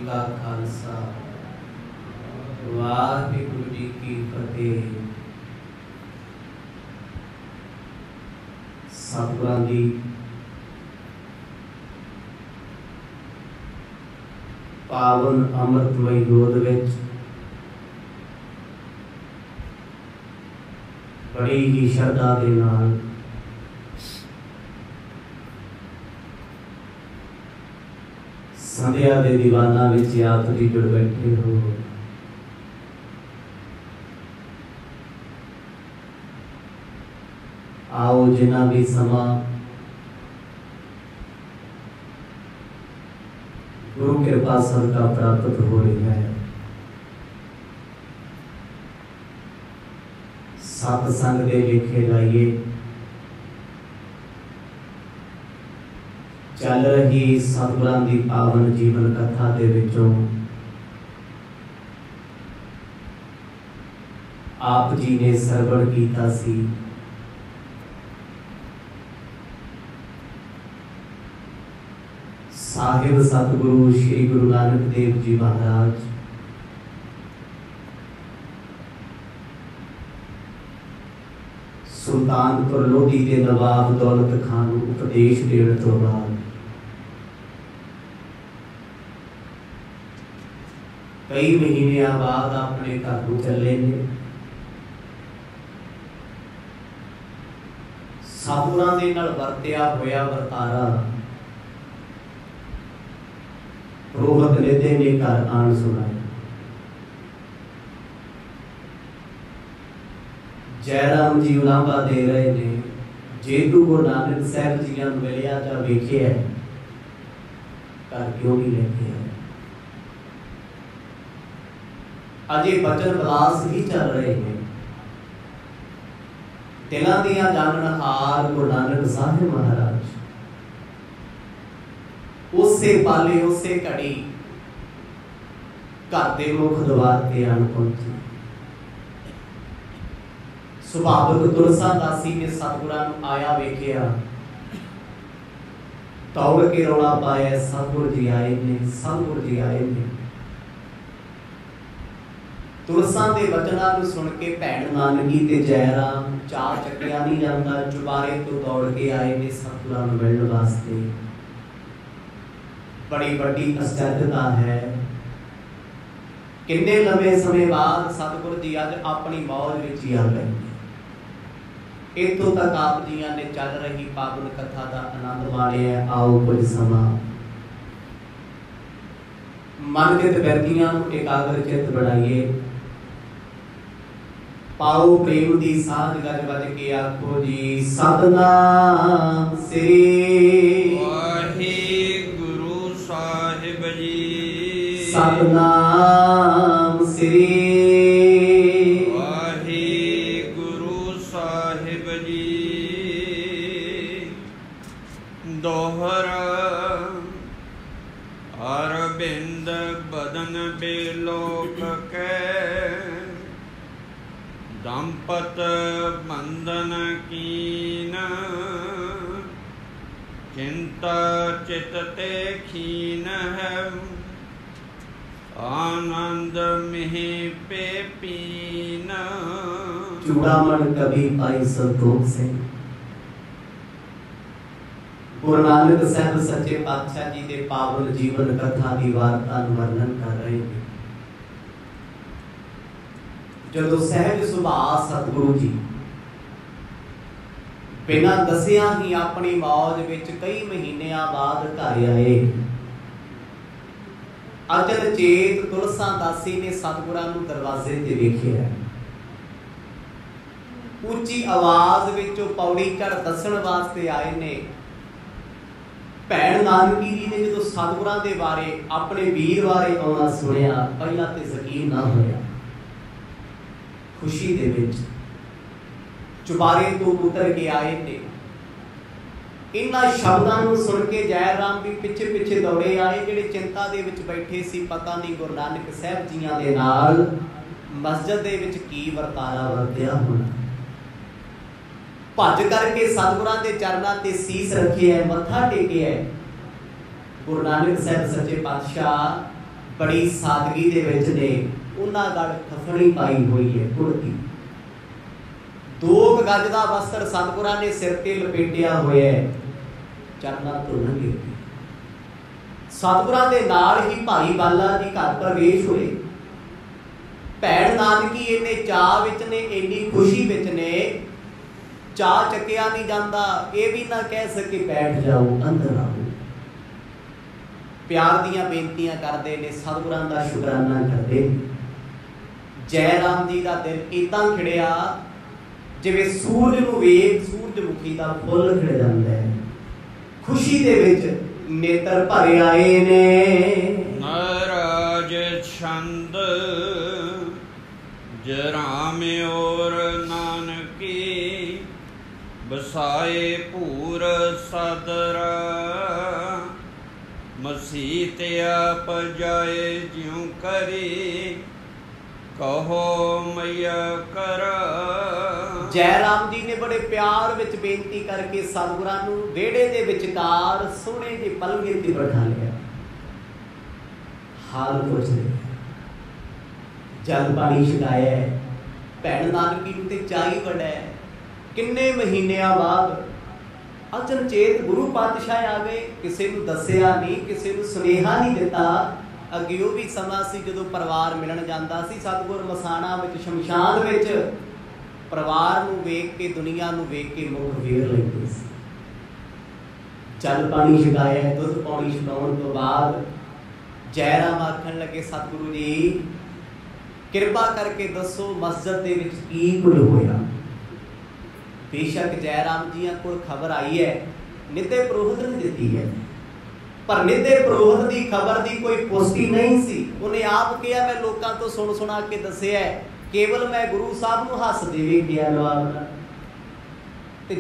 का खालसा वाहिगुरु जी की फतेह। सतगुरां दी पावन अमृतमय गोद विच बड़ी ही श्रद्धा दे नाल संध्या दे दीवाना विच आप जी जुड़ बैठे हो। आओ जिन्ना भी समा गुरु कृपा सदका प्राप्त हो रही है, सत्संग दे लेखे लाइए चल रही सतगुरां दी पावन जीवन कथा दे विचों आप जी ने सरवण कीता सी। साहिब सतगुरु श्री गुरु नानक देव जी महाराज सुल्तानपुर लोधी के नवाब दौलत खान उपदेश देने तो बाद कई महीने बाद अपने घर को चले ने। सतगुरां दे नाल वरतिया होया वरतारा रोहत लेते ने घर आन सुनाया। जयराम जी उलांबा दे रहे ने, जे तू गुरु नानक साहब जी ने मिलिया जा वेखिया घर क्यों नहीं लेके आए। अजे बचन विलास ही चल रहे हैं। दिलों दियां जाननहार गुरु नानक साहिब महाराज उसे पाले उसे घड़ी घर के मुख द्वार ते आन पहुंचे। सुभाविक तुलसा दासी ने सतगुरां नूं आया वेखिया, दौड़ के रौला पाया सतगुरु जी आए ने, सतगुरु जी आए ने। तुलसा के वचनां नूं सुन के भैण नानकी ते जयराम चार चक्किया नहीं जाता, चुबारे तो दौड़ के आए ने सतगुरां नूं मिलण वास्ते। बड़ी बड़ी आश्चर्यता है, कितने लंबे समय बाद सतगुरु जी अज अपनी मौज विच ही आ गए। इतों तक आप जी ने चल रही पावन कथा का आनंद माणिया। आओ कुछ समा मन चित व्यक्तियों एकाग्र चित बनाइए। पाओ प्रेम की साध गज बज के आखो जी सतनाम श्री वाहिगुरु साहिब जी। सतनाम श्री वाहिगुरु साहिब जी। दोहरा अरविंद बदन बेलोक के दंपत बंधन कीन चिंता चितते खीन है आनंद मिहि पे पीन। चूड़ामण कभी पाई संतोख से। गुरु नानक साहब सच्चे पातशाह जी के पावन जीवन कथा की वार्ता वर्णन कर रहे हैं। जो सहज सुभाव सतगुरु जी बिना दसिया ही अपनी मौज विच कई महीने बाद घर आए। अचल चेत तुलसा दासी ने सतगुरां नूं दरवाजे ते वेखिया। ऊंची आवाज विचों पौड़ी चढ़ दसण वास्ते आए ने। भैण नानकी जी ने जो सतगुरां दे बारे अपने वीर बारे आउणा सुनिया, पहला ते यकीन ना होया। खुशी दे विच चुबारे तो उतर के आए थे। इन्हां शब्दां नूं सुन के जयराम भी पिछे पिछे दौड़े आए। जिहड़े चिंता दे विच बैठे सी, पता नहीं गुरु नानक साहब जियां दे नाल मस्जिद दे विच की वरतारा वरतिया होना। भज करके सतगुरां दे चरनां ते सीस रखे है, मत्था टेके है। गुरु नानक साहब सच्चे पातशाह बड़ी सादगी दे विच ने। उन्हां गल खफणी पाई हुई है कुर्ती, 2 गज का वस्त्र सतगुरां ने सिर ते लपेटिया होया है, चरनां तो लंघे। सतगुरां दे नाल ही भाई बाला जी घर प्रवेश होए। भैण नानकी इन्ने चाह विच ने, इन्नी खुशी विच ने, चाह चकिया नहीं जाता। ये भी ना कह सके बैठ जाओ अंदर आओ। प्यार दियां बेनतियां करते ने, सतगुरां दा शुकराना करते। जय राम जी का दिल इदां खिड़िया जिवें सूरज नूं वेख सूरजमुखी का फुੱਲ खिड़ जाता है। खुशी दे विच नेत्र भरे आए ने। नाराज छंद जराम और नानकी, बसाए पूर सदरा, मसीत आप जाए ज्यों करी, कहो मैया करा। जयराम जी ने बड़े प्यार विच बेनती करके सतगुरां नूं वेड़े दे विचकार सोहणे जे पलंगे ते बैठा लिया। हाल पुछ लिया, जल पानी छकाया। भैण नानकी नूं ते चाही बड़ा है। किन्ने महीनिਆਂ बाद अचनचेत गुरु पातशाह आ गए। किसी नूं दसिया नहीं, किसी नूं सुनेहा नहीं दिता। अगे वो भी समा सी जदों परिवार मिलन जांदा सी। सतगुर मसाणा विच शमशान विच परिवार नूं वेख के, दुनिया नूं वेख के मुख फेर लैंदे सी। जल पानी छकाया, दुध पौनी छकाउण तो बाद जयराम आखण लगे, सतगुरु जी किरपा करके दसो मस्जिद दे विच की कुछ होया। बेशक जयराम जी को खबर आई है, नित्य पुरोहित ने दी है, पर नित्य पुरोहित की खबर की कोई पुष्टि नहीं सी। उन्हें आप कहा मैं लोगों तो सुन सुना के दसिया, केवल मैं गुरु साहब को हस देवे गया जवाब।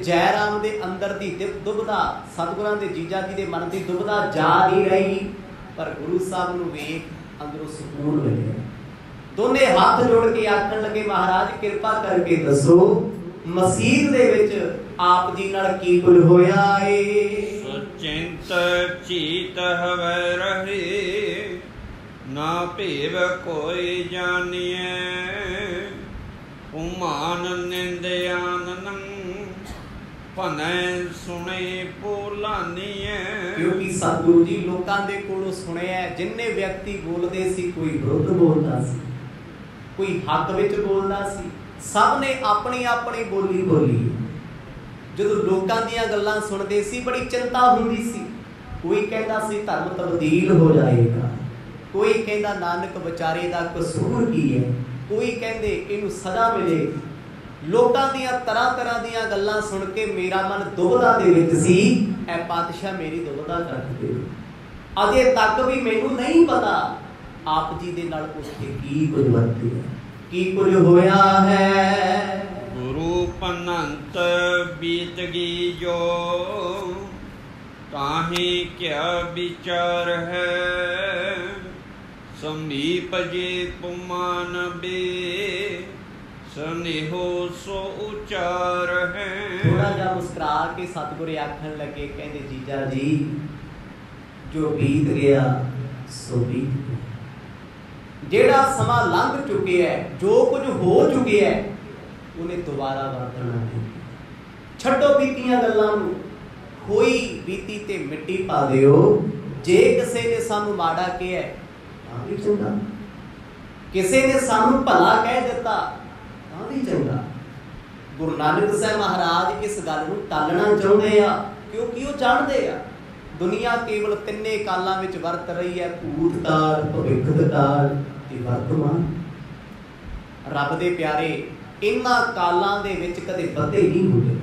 जयराम के अंदर की दुबदा, सतगुरां दे जीजा जी के मन की दुबदा जा नहीं रही, पर गुरु साहब को वेख अंदरों सुकून मिले। दोने हाथ जोड़ के आखन लगे, महाराज किरपा करके दसो मसीह दे विच आप जी नाल की कुछ होया है। सुचिंत चीत हवै रहे, ना भेव कोई जानिए, उमान निंदयानन भनै सुने भुलानिए। क्योंकि सतगुरु जी लोकां दे कोलों सुनिया, जिन्ने व्यक्ति बोलदे सी, कोई विरुद्ध बोलदा सी, कोई हक विच बोलदा सी, सब ने अपनी अपनी बोली बोली। जदों लोकां दीयां गल्लां सुनदे सी बड़ी चिंता हुंदी सी। कोई कहता सी धर्म तब्दील हो जाएगा, कोई कहता नानक बेचारे दा कसूर की है, कोई कहंदे इहनूं सज़ा मिलेगी। लोकां दीयां तरह तरह दीयां गल्लां सुन के मेरा मन दुबदा दे विच सी। ऐ पातशाह मेरी दुबदा कर दे। अजे तक भी मैनूं नहीं पता आप जी दे नाल उत्थे की कुछ वरतिया, की कुछ होया है। गुरु पनंत बीत गी जो, ताहि क्या विचार है, समीप जे पुमान बे, स्नेहो सो उचार है। थोड़ा जा मुस्कुरा के सतगुरु आखन लगे, कहते जीजा जी जो बीत गया सो बीत गया। जेड़ा समा लंघ चुके है, जो कुछ हो चुके है, उन्हें दोबारा वरतना नहीं। छड्डो बीतियां गल्लां नूं, कोई बीती ते मिट्टी पा दिओ। जे किसी ने सानू माड़ा कहा तां भी चंगा, किसी ने सानू भला कह दिता तां भी चंगा। गुरु नानक साहब महाराज इस गल नूं टालना चाहुंदे आ, क्योंकि वो जानते आ दुनिया केवल तिन्ने कालां विच वरत रही है, भूत काल, भविष्य काल ते वर्तमान। रब दे प्यारे इन्हां कालां दे विच कदे बदे नहीं हुंदे।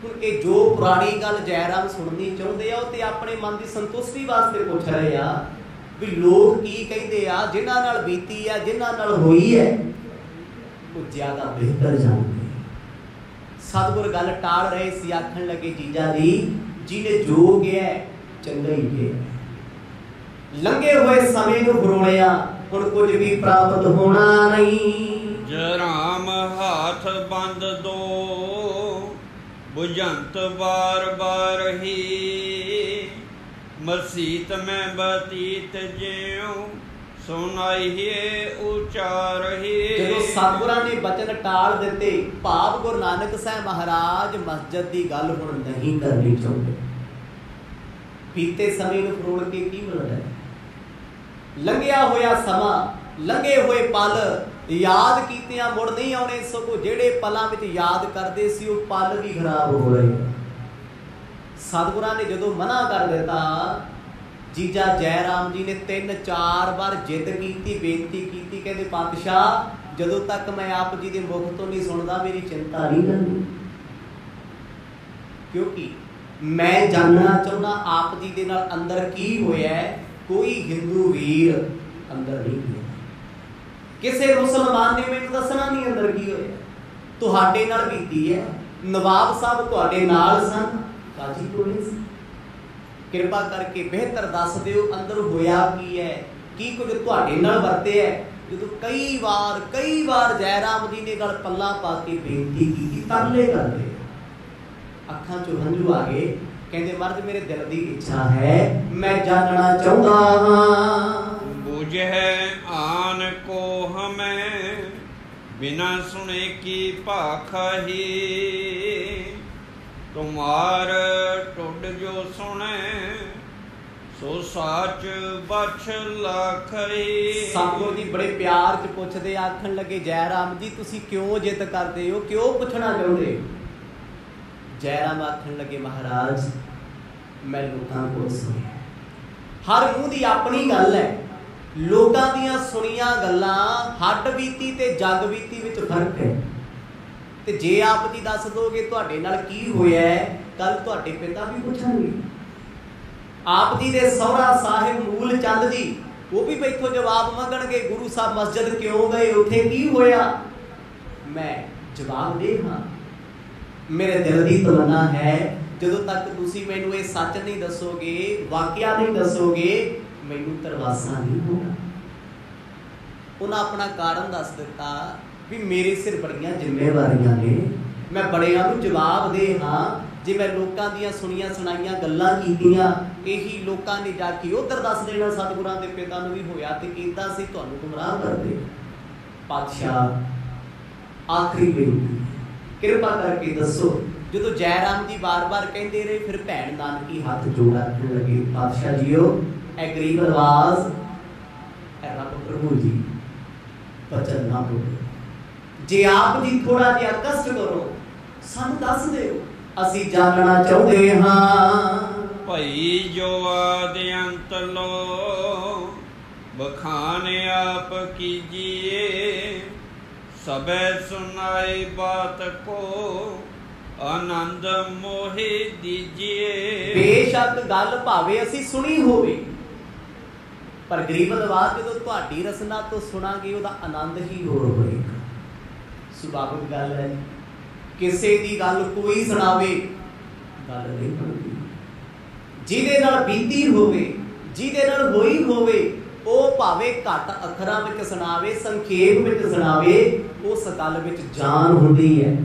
हुण ये जो पुरानी गल जयराम सुननी चाहुंदे आ, ते अपने मन की संतुष्टि वास्ते पुछ रहे आ भी लोग की कहंदे आ, जिन्हां नाल बीती आ, जिन्हां नाल होई है, वो ज्यादा बेहतर जानते। सतगुर गल टाल रहे सी, आखन लगे जीजा जी जिन्हें जो गया चंगा ही गया। लंघे हुए समय नूं फरोलिया, हुण कुछ भी प्राप्त होना नहीं। जराम हाथ बंद दो, बुझंत बार बार ही, मसीत में बतीत ज्यों सुनाइए उचारही। ਜਦੋਂ ਸਤਿਗੁਰਾਂ ਨੇ ਬਚਨ ਟਾਲ ਦਿੱਤੇ, ਭਾਵ ਗੁਰੂ ਨਾਨਕ ਸਾਹਿਬ ਮਹਾਰਾਜ ਮਸਜਿਦ ਦੀ ਗੱਲ ਹੁਣ ਨਹੀਂ ਕਰਨੀ ਚਾਹੁੰਦੇ। ਬੀਤੇ ਸਮੇਂ ਨੂੰ ਫਰੋੜ ਕੇ ਕੀ ਮਿਲਦਾ ਹੈ? ਲੰਘਿਆ ਹੋਇਆ ਸਮਾਂ, ਲੰਘੇ ਹੋਏ ਪਲ ਯਾਦ ਕੀਤਿਆਂ ਮੁੜ ਨਹੀਂ ਆਉਣੇ, ਸਗੋਂ ਜਿਹੜੇ ਪਲਾਂ ਵਿੱਚ ਯਾਦ ਕਰਦੇ ਸੀ ਉਹ ਪਲ ਵੀ ਖਰਾਬ ਹੋ ਰਹੇ। ਸਤਿਗੁਰਾਂ ਨੇ ਜਦੋਂ ਮਨਾ ਕਰ ਦਿੱਤਾ, ਜੀਜਾ ਜੈ ਰਾਮ ਜੀ ਨੇ 3-4 ਵਾਰ ਜਿੱਦ ਕੀਤੀ, ਬੇਨਤੀ ਕੀਤੀ, ਕਹਿੰਦੇ ਪਾਤਸ਼ਾਹ ਜਦੋਂ ਤੱਕ ਮੈਂ ਆਪ ਜੀ ਦੇ ਮੁਖ ਤੋਂ ਨਹੀਂ ਸੁਣਦਾ ਮੇਰੀ ਚਿੰਤਾ ਨਹੀਂ ਕਰਨੀ, ਕਿਉਂਕਿ ਮੈਂ ਜਾਣਨਾ ਚਾਹੁੰਦਾ ਆਪ ਜੀ ਦੇ ਨਾਲ ਅੰਦਰ ਕੀ ਹੋਇਆ। ਕੋਈ ਹਿੰਦੂ ਵੀਰ ਅੰਦਰ ਨਹੀਂ ਗਿਆ, ਕਿਸੇ ਮੁਸਲਮਾਨ ਨੇ ਮੈਨੂੰ ਦੱਸਣਾ ਨਹੀਂ ਅੰਦਰ ਕੀ ਹੋਇਆ। ਤੁਹਾਡੇ ਨਾਲ ਬੀਤੀ ਹੈ, ਨਵਾਬ ਸਾਹਿਬ ਤੁਹਾਡੇ ਨਾਲ ਸਨ, ਕਾਜੀ ਕੋਲੇ ਸੀ, ਕਿਰਪਾ ਕਰਕੇ ਬਿਹਤਰ ਦੱਸ ਦਿਓ ਅੰਦਰ ਹੋਇਆ ਕੀ ਹੈ, ਕੀ ਕੁਝ ਤੁਹਾਡੇ ਨਾਲ ਵਰਤਿਆ। ਜਦੋਂ ਕਈ ਵਾਰ ਜੈ ਰਾਮ ਜੀ ਨੇ ਗੱਲ ਪੱਲਾ ਪਾ ਕੇ ਬੇਨਤੀ ਕੀਤੀ, ਤਰਲੇ ਕਰਦੇ, ਅੱਖਾਂ ਚੋਂ ਹੰਝੂ ਆ ਗਏ। ਕਹਿੰਦੇ ਮਰਦ ਮੇਰੇ ਦਿਲ ਦੀ ਇੱਛਾ ਹੈ, ਮੈਂ ਜਾਣਨਾ ਚਾਹੁੰਦਾ ਹਾਂ। ਬੁਝੇ ਆਨ ਕੋ ਹਮੇ ਬਿਨਾ ਸੁਣੇ ਕੀ ਭਾਖਾਹੀ, ਤੁਮਾਰ ਟੁੱਡ ਜੋ ਸੁਣੇ ਸੋ ਸਾਚ ਬਛ ਲਖਈ। ਸਤਿਗੁਰੂ ਜੀ ਬੜੇ ਪਿਆਰ ਚ ਪੁੱਛਦੇ, ਆਖਣ ਲੱਗੇ ਜੈ ਰਾਮ ਜੀ ਤੁਸੀਂ ਕਿਉਂ ਜਿੱਦ ਕਰਦੇ ਹੋ, ਕਿਉਂ ਪੁੱਛਣਾ ਚਾਹੁੰਦੇ ਹੋ? ਜੈ ਰਾਮ ਆਖਣ ਲੱਗੇ ਮਹਾਰਾਜ ਮੈਂ ਲੋਕਾਂ ਕੋਲ ਸੁਣਿਆ, ਹਰ ਮੂੰਹ ਦੀ ਆਪਣੀ ਗੱਲ ਹੈ, ਲੋਕਾਂ ਦੀਆਂ ਸੁਣੀਆਂ ਗੱਲਾਂ ਹੱਡ ਬੀਤੀ ਤੇ ਜਗ ਬੀਤੀ ਵਿੱਚ ਫਰਕ ਹੈ। ਤੇ ਜੇ ਆਪ ਜੀ ਦੱਸ ਦੋਗੇ ਤੁਹਾਡੇ ਨਾਲ ਕੀ ਹੋਇਆ, ਕੱਲ ਤੁਹਾਡੇ ਪਿਤਾ ਵੀ ਪੁੱਛਣਗੇ। ਆਪ ਜੀ ਦੇ ਸਹੁਰਾ ਸਾਹਿਬ ਮੂਲ ਚੰਦ ਜੀ ਉਹ ਵੀ ਬੈਠੋ ਜਵਾਬ ਮੰਗਣਗੇ, ਗੁਰੂ ਸਾਹਿਬ ਮਸਜਿਦ ਕਿਉਂ ਗਏ, ਉੱਥੇ ਕੀ ਹੋਇਆ? ਮੈਂ ਜਵਾਬ ਦੇ ਹਾਂ। ਮੇਰੇ ਦਿਲ ਦੀ ਤਮੰਨਾ ਹੈ ਜਦੋਂ ਤੱਕ ਤੁਸੀਂ ਮੈਨੂੰ ਇਹ ਸੱਚ ਨਹੀਂ ਦੱਸੋਗੇ, ਵਾਕਿਆ ਨਹੀਂ ਦੱਸੋਗੇ, ਮੈਨੂੰ ਤਰਵਾਸਾ ਨਹੀਂ ਹੋਣਾ। ਉਹਨਾਂ ਆਪਣਾ ਕਾਰਨ ਦੱਸ ਦਿੱਤਾ ਵੀ ਮੇਰੇ ਸਿਰ ਬੜੀਆਂ ਜ਼ਿੰਮੇਵਾਰੀਆਂ ਨੇ, ਮੈਂ ਬੜਿਆਂ ਨੂੰ ਜਵਾਬ ਦੇ ਹਾਂ। ਜੇ ਮੈਂ ਲੋਕਾਂ ਦੀਆਂ ਸੁਣੀਆਂ ਸੁਣਾਈਆਂ ਗੱਲਾਂ ਕੀਤੀਆਂ, ਇਹੀ ਲੋਕਾਂ ਨੇ ਜਾ ਕੇ ਉੱਧਰ ਦੱਸ ਦੇਣਾ ਸਤਿਗੁਰਾਂ ਦੇ ਪਿਤਾ ਨੂੰ ਵੀ ਹੋਇਆ ਤੇ ਕੀਤਾ ਸੀ, ਤੁਹਾਨੂੰ ਗੁੰਮਰਾਹ ਕਰਦੇ। ਪਾਤਸ਼ਾਹ ਆਖਰੀ ਬੇਨਤੀ ਕਿਰਪਾ ਕਰਕੇ ਦੱਸੋ। ਜਦੋਂ ਜੈ ਰਾਮ ਜੀ ਬਾਰ-ਬਾਰ ਕਹਿੰਦੇ ਰਹੇ, ਫਿਰ ਭੈਣ ਨਾਨਕੀ ਹੱਥ ਜੋੜ ਆਖਣ ਲੱਗੇ, ਪਾਤਸ਼ਾਹ ਜੀਓ ਇਹ ਗਰੀਬ ਆਵਾਜ਼ ਹੈ, ਰੱਬ ਪ੍ਰਭੂ ਜੀ ਬਚਨ ਨਾ ਬੋਲੋ, ਜੇ ਆਪ ਜੀ ਥੋੜਾ ਜਿਹਾ ਕਸ਼ਟ ਕਰੋ ਸਾਨੂੰ ਦੱਸ ਦਿਓ, ਅਸੀਂ ਜਾਣਨਾ ਚਾਹੁੰਦੇ ਹਾਂ। ਭਈ ਜੋ ਆਦਿ ਅੰਤ ਲੋ ਬਖਾਨ ਆਪ ਕੀਜੀਏ, ਸਭੈ ਸੁਨਾਈ ਬਾਤ ਕੋ ਆਨੰਦ ਮੋਹਿ ਦੀਜੀਏ। ਬੇਸ਼ੱਕ ਗੱਲ ਭਾਵੇਂ ਅਸੀਂ ਸੁਣੀ ਹੋਵੇ, ਪਰ ਗਰੀਬ ਨਵਾਜ਼ ਜਦੋਂ ਤੁਹਾਡੀ ਰਸਨਾ ਤੋਂ ਸੁਣਾਂਗੇ ਉਹਦਾ ਆਨੰਦ ਹੀ ਹੋਰ ਹੋਏਗਾ। ਸੁਭਾਵਿਕ ਗੱਲ ਹੈ, ਕਿਸੇ ਦੀ ਗੱਲ ਕੋਈ ਸੁਣਾਵੇ ਗੱਲ ਨਹੀਂ ਬਣਦੀ। ਜਿਹਦੇ ਨਾਲ ਬੀਤੀ ਹੋਵੇ, ਜਿਹਦੇ ਨਾਲ ਹੋਈ ਹੋਵੇ, ਉਹ ਭਾਵੇਂ ਘੱਟ ਅੱਖਰਾਂ ਵਿੱਚ ਸੁਣਾਵੇ, ਸੰਖੇਪ ਵਿੱਚ ਸੁਣਾਵੇ, ਉਸ ਗੱਲ ਵਿੱਚ ਜਾਨ ਹੁੰਦੀ ਹੈ,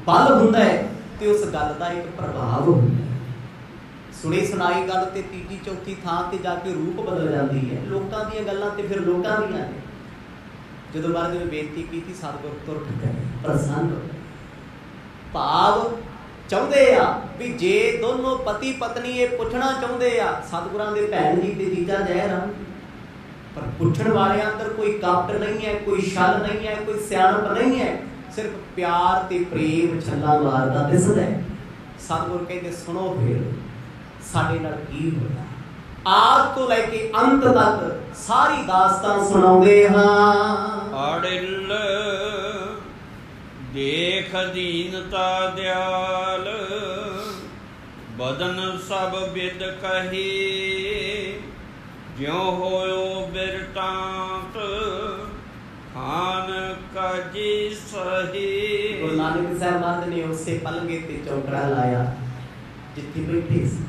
ਬਲ ਹੁੰਦਾ ਹੈ, ਤੇ ਉਸ ਗੱਲ ਦਾ ਇੱਕ ਪ੍ਰਭਾਵ ਹੁੰਦਾ ਹੈ। ਸੁਣੀ ਸੁਣਾਈ ਗੱਲ ਤੇ ਤੀਜੀ ਚੌਥੀ ਥਾਂ ਤੇ ਜਾ ਕੇ ਰੂਪ ਬਦਲ ਜਾਂਦੀ ਹੈ। ਲੋਕਾਂ ਦੀਆਂ ਗੱਲਾਂ ਤੇ ਫਿਰ ਲੋਕਾਂ ਦੀਆਂ ਨੇ। ਜਦੋਂ ਮਹਾਰਾਜ ਨੇ ਬੇਨਤੀ ਕੀਤੀ, ਸਤਿਗੁਰ ਤੁਰ ਗਏ ਪ੍ਰਸੰਨ ਹੋ ਗਏ। ਭਾਵ ਚਾਹੁੰਦੇ ਆ ਵੀ ਜੇ ਦੋਨੋਂ ਪਤੀ ਪਤਨੀ ਇਹ ਪੁੱਛਣਾ ਚਾਹੁੰਦੇ ਆ ਸਤਿਗੁਰਾਂ ਦੇ ਭੈਣ ਜੀ ਤੇ ਜੀਜਾ ਜੈ ਰਾਮ, ਪਰ ਪੁੱਛਣ ਵਾਲਿਆਂ ਅੰਦਰ ਕੋਈ ਕਪਟ ਨਹੀਂ ਹੈ, ਕੋਈ ਛਲ ਨਹੀਂ ਹੈ, ਕੋਈ ਸਿਆਣਪ ਨਹੀਂ ਹੈ, ਸਿਰਫ ਪਿਆਰ ਤੇ ਪ੍ਰੇਮ ਛੱਲਾ ਮਾਰਦਾ ਦਿਸਦਾ ਹੈ। ਸਤਿਗੁਰ ਕਹਿੰਦੇ ਸੁਣੋ ਫਿਰ ਸਾਡੇ ਨਾਲ ਕੀ ਹੋਇਆ। ਆਦ ਤੋਂ ਲੈ ਕੇ ਅੰਤ ਤੱਕ ਸਾਰੀ ਦਾਸਤਾਨ ਸੁਣਾਉਂਦੇ ਹਾਂ। ਅੜਿਲ ਦੇਖ ਦੀਨਤਾ ਦਿਆਲ ਬਦਨ ਸਭ ਬਿਦ ਕਹੀ, ਜਿਉ ਹੋਇਓ ਬਿਰਤਾਂਤ ਖਾਨ ਕਾਜੀ ਸਹੀ। ਗੁਰੂ ਨਾਨਕ ਸਾਹਿਬ ਮਹਾਰਾਜ ਨੇ ਉਸੇ ਪਲੰਗੇ ਤੇ ਚੌਕੜਾ ਲਾਇਆ ਜਿੱਥੇ ਬੈਠੇ ਸੀ।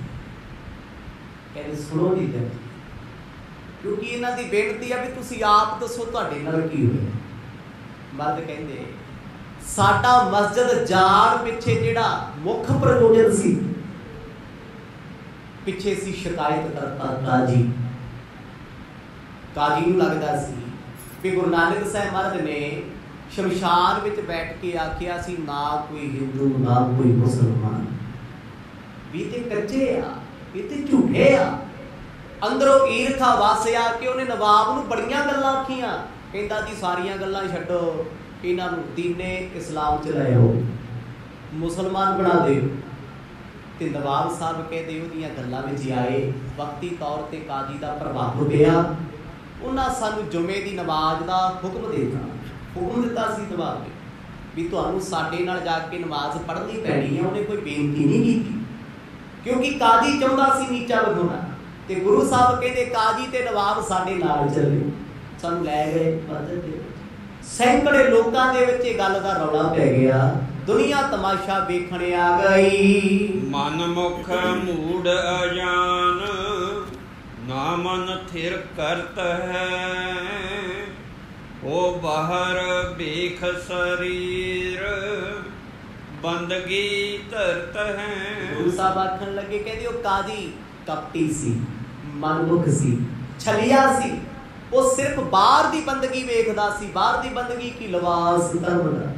ਕਹਿੰਦੇ ਸੁਣੋ ਜੀ, ਕਿਉਂਕਿ ਇਹਨਾਂ ਦੀ ਬੇਨਤੀ ਆ ਵੀ ਤੁਸੀਂ ਆਪ ਦੱਸੋ ਤੁਹਾਡੇ ਨਾਲ ਕੀ ਹੋਇਆ। ਮਰਦ ਕਹਿੰਦੇ ਸਾਡਾ ਮਸਜਿਦ ਜਾਣ ਪਿੱਛੇ ਜਿਹੜਾ ਮੁੱਖ ਪ੍ਰਯੋਜਨ ਸੀ ਪਿੱਛੇ ਸੀ ਸ਼ਿਕਾਇਤ ਕਰਤਾ ਕਾਜੀ। ਕਾਜੀ ਨੂੰ ਲੱਗਦਾ ਸੀ ਵੀ ਗੁਰੂ ਨਾਨਕ ਸਾਹਿਬ ਮਹਾਰਾਜ ਨੇ ਸ਼ਮਸ਼ਾਨ ਵਿੱਚ ਬੈਠ ਕੇ ਆਖਿਆ ਸੀ ਨਾ ਕੋਈ ਹਿੰਦੂ ਨਾ ਕੋਈ ਮੁਸਲਮਾਨ, ਵੀ ਤੇ ਕੱਚੇ ਆ, ਇਹ ਤੇ ਝੂਠੇ ਆ। ਅੰਦਰੋਂ ਈਰਖਾ ਵਾਸਿਆ ਕਿ ਉਹਨੇ ਨਵਾਬ ਨੂੰ ਬੜੀਆਂ ਗੱਲਾਂ ਆਖੀਆਂ। ਕਹਿੰਦਾ ਜੀ ਸਾਰੀਆਂ ਗੱਲਾਂ ਛੱਡੋ, ਇਹਨਾਂ ਨੂੰ ਦੀਨੇ ਇਸਲਾਮ ਚ ਲੈ ਆਓ, ਮੁਸਲਮਾਨ ਬਣਾ ਦਿਓ। ਤੇ ਨਵਾਬ ਸਾਹਿਬ ਕਹਿੰਦੇ ਉਹਦੀਆਂ ਗੱਲਾਂ ਵਿੱਚ ਆਏ। ਵਕਤੀ ਤੌਰ ਤੇ ਕਾਜੀ ਦਾ ਪ੍ਰਭਾਵ ਪਿਆ। ਉਹਨਾਂ ਸਾਨੂੰ ਜੁਮੇ ਦੀ ਨਮਾਜ਼ ਦਾ ਹੁਕਮ ਦਿੱਤਾ ਸੀ ਨਵਾਬ ਨੇ ਵੀ ਤੁਹਾਨੂੰ ਸਾਡੇ ਨਾਲ ਜਾ ਕੇ ਨਮਾਜ਼ ਪੜ੍ਹਨੀ ਪੈਣੀ ਹੈ। ਉਹਨੇ ਕੋਈ ਬੇਨਤੀ ਨਹੀਂ ਕੀਤੀ ਕਿਉਂਕਿ ਕਾਜੀ ਚਾਹੁੰਦਾ ਸੀ ਨੀਚਾ ਵਿਖਾਉਣਾ। ਤੇ ਗੁਰੂ ਸਾਹਿਬ ਕਹਿੰਦੇ ਕਾਜੀ ਤੇ ਨਵਾਬ ਸਾਡੇ ਨਾਲ ਚੱਲੇ। ਸਾਨੂੰ ਲੈ ਗਏ ਮਸਜਿਦ ਦੇ ਵਿੱਚ। ਸੈਂਕੜੇ ਲੋਕਾਂ ਦੇ ਵਿੱਚ ਇਹ ਗੱਲ ਦਾ ਰੌਲਾ ਪੈ ਗਿਆ। ਦੁਨੀਆ ਤਮਾਸ਼ਾ ਵੇਖਣ ਆ ਗਈ। ਮਨ ਮੁਖ ਮੂੜ ਅਜਾਨ, ਨਾ ਮਨ ਥਿਰ ਕਰਤ ਹੈ। ਉਹ ਬਾਹਰ ਵੇਖ ਸਰੀਰ, ਬੰਦਗੀ ਧਰਤ ਹੈ। ਗੁਰੂ ਸਾਹਿਬ ਆਖਣ ਲੱਗੇ, ਕਹਿੰਦੇ ਉਹ ਕਾਜੀ ਕਪਟੀ ਸੀ, ਮਨਮੁਖ ਸੀ, ਛਲਿਆ ਸੀ। ਉਹ ਸਿਰਫ ਬਾਹਰ ਦੀ ਬੰਦਗੀ ਵੇਖਦਾ ਸੀ। ਬਾਹਰ ਦੀ ਬੰਦਗੀ ਕੀ? ਲਿਬਾਸ ਧਰਮ ਦਾ।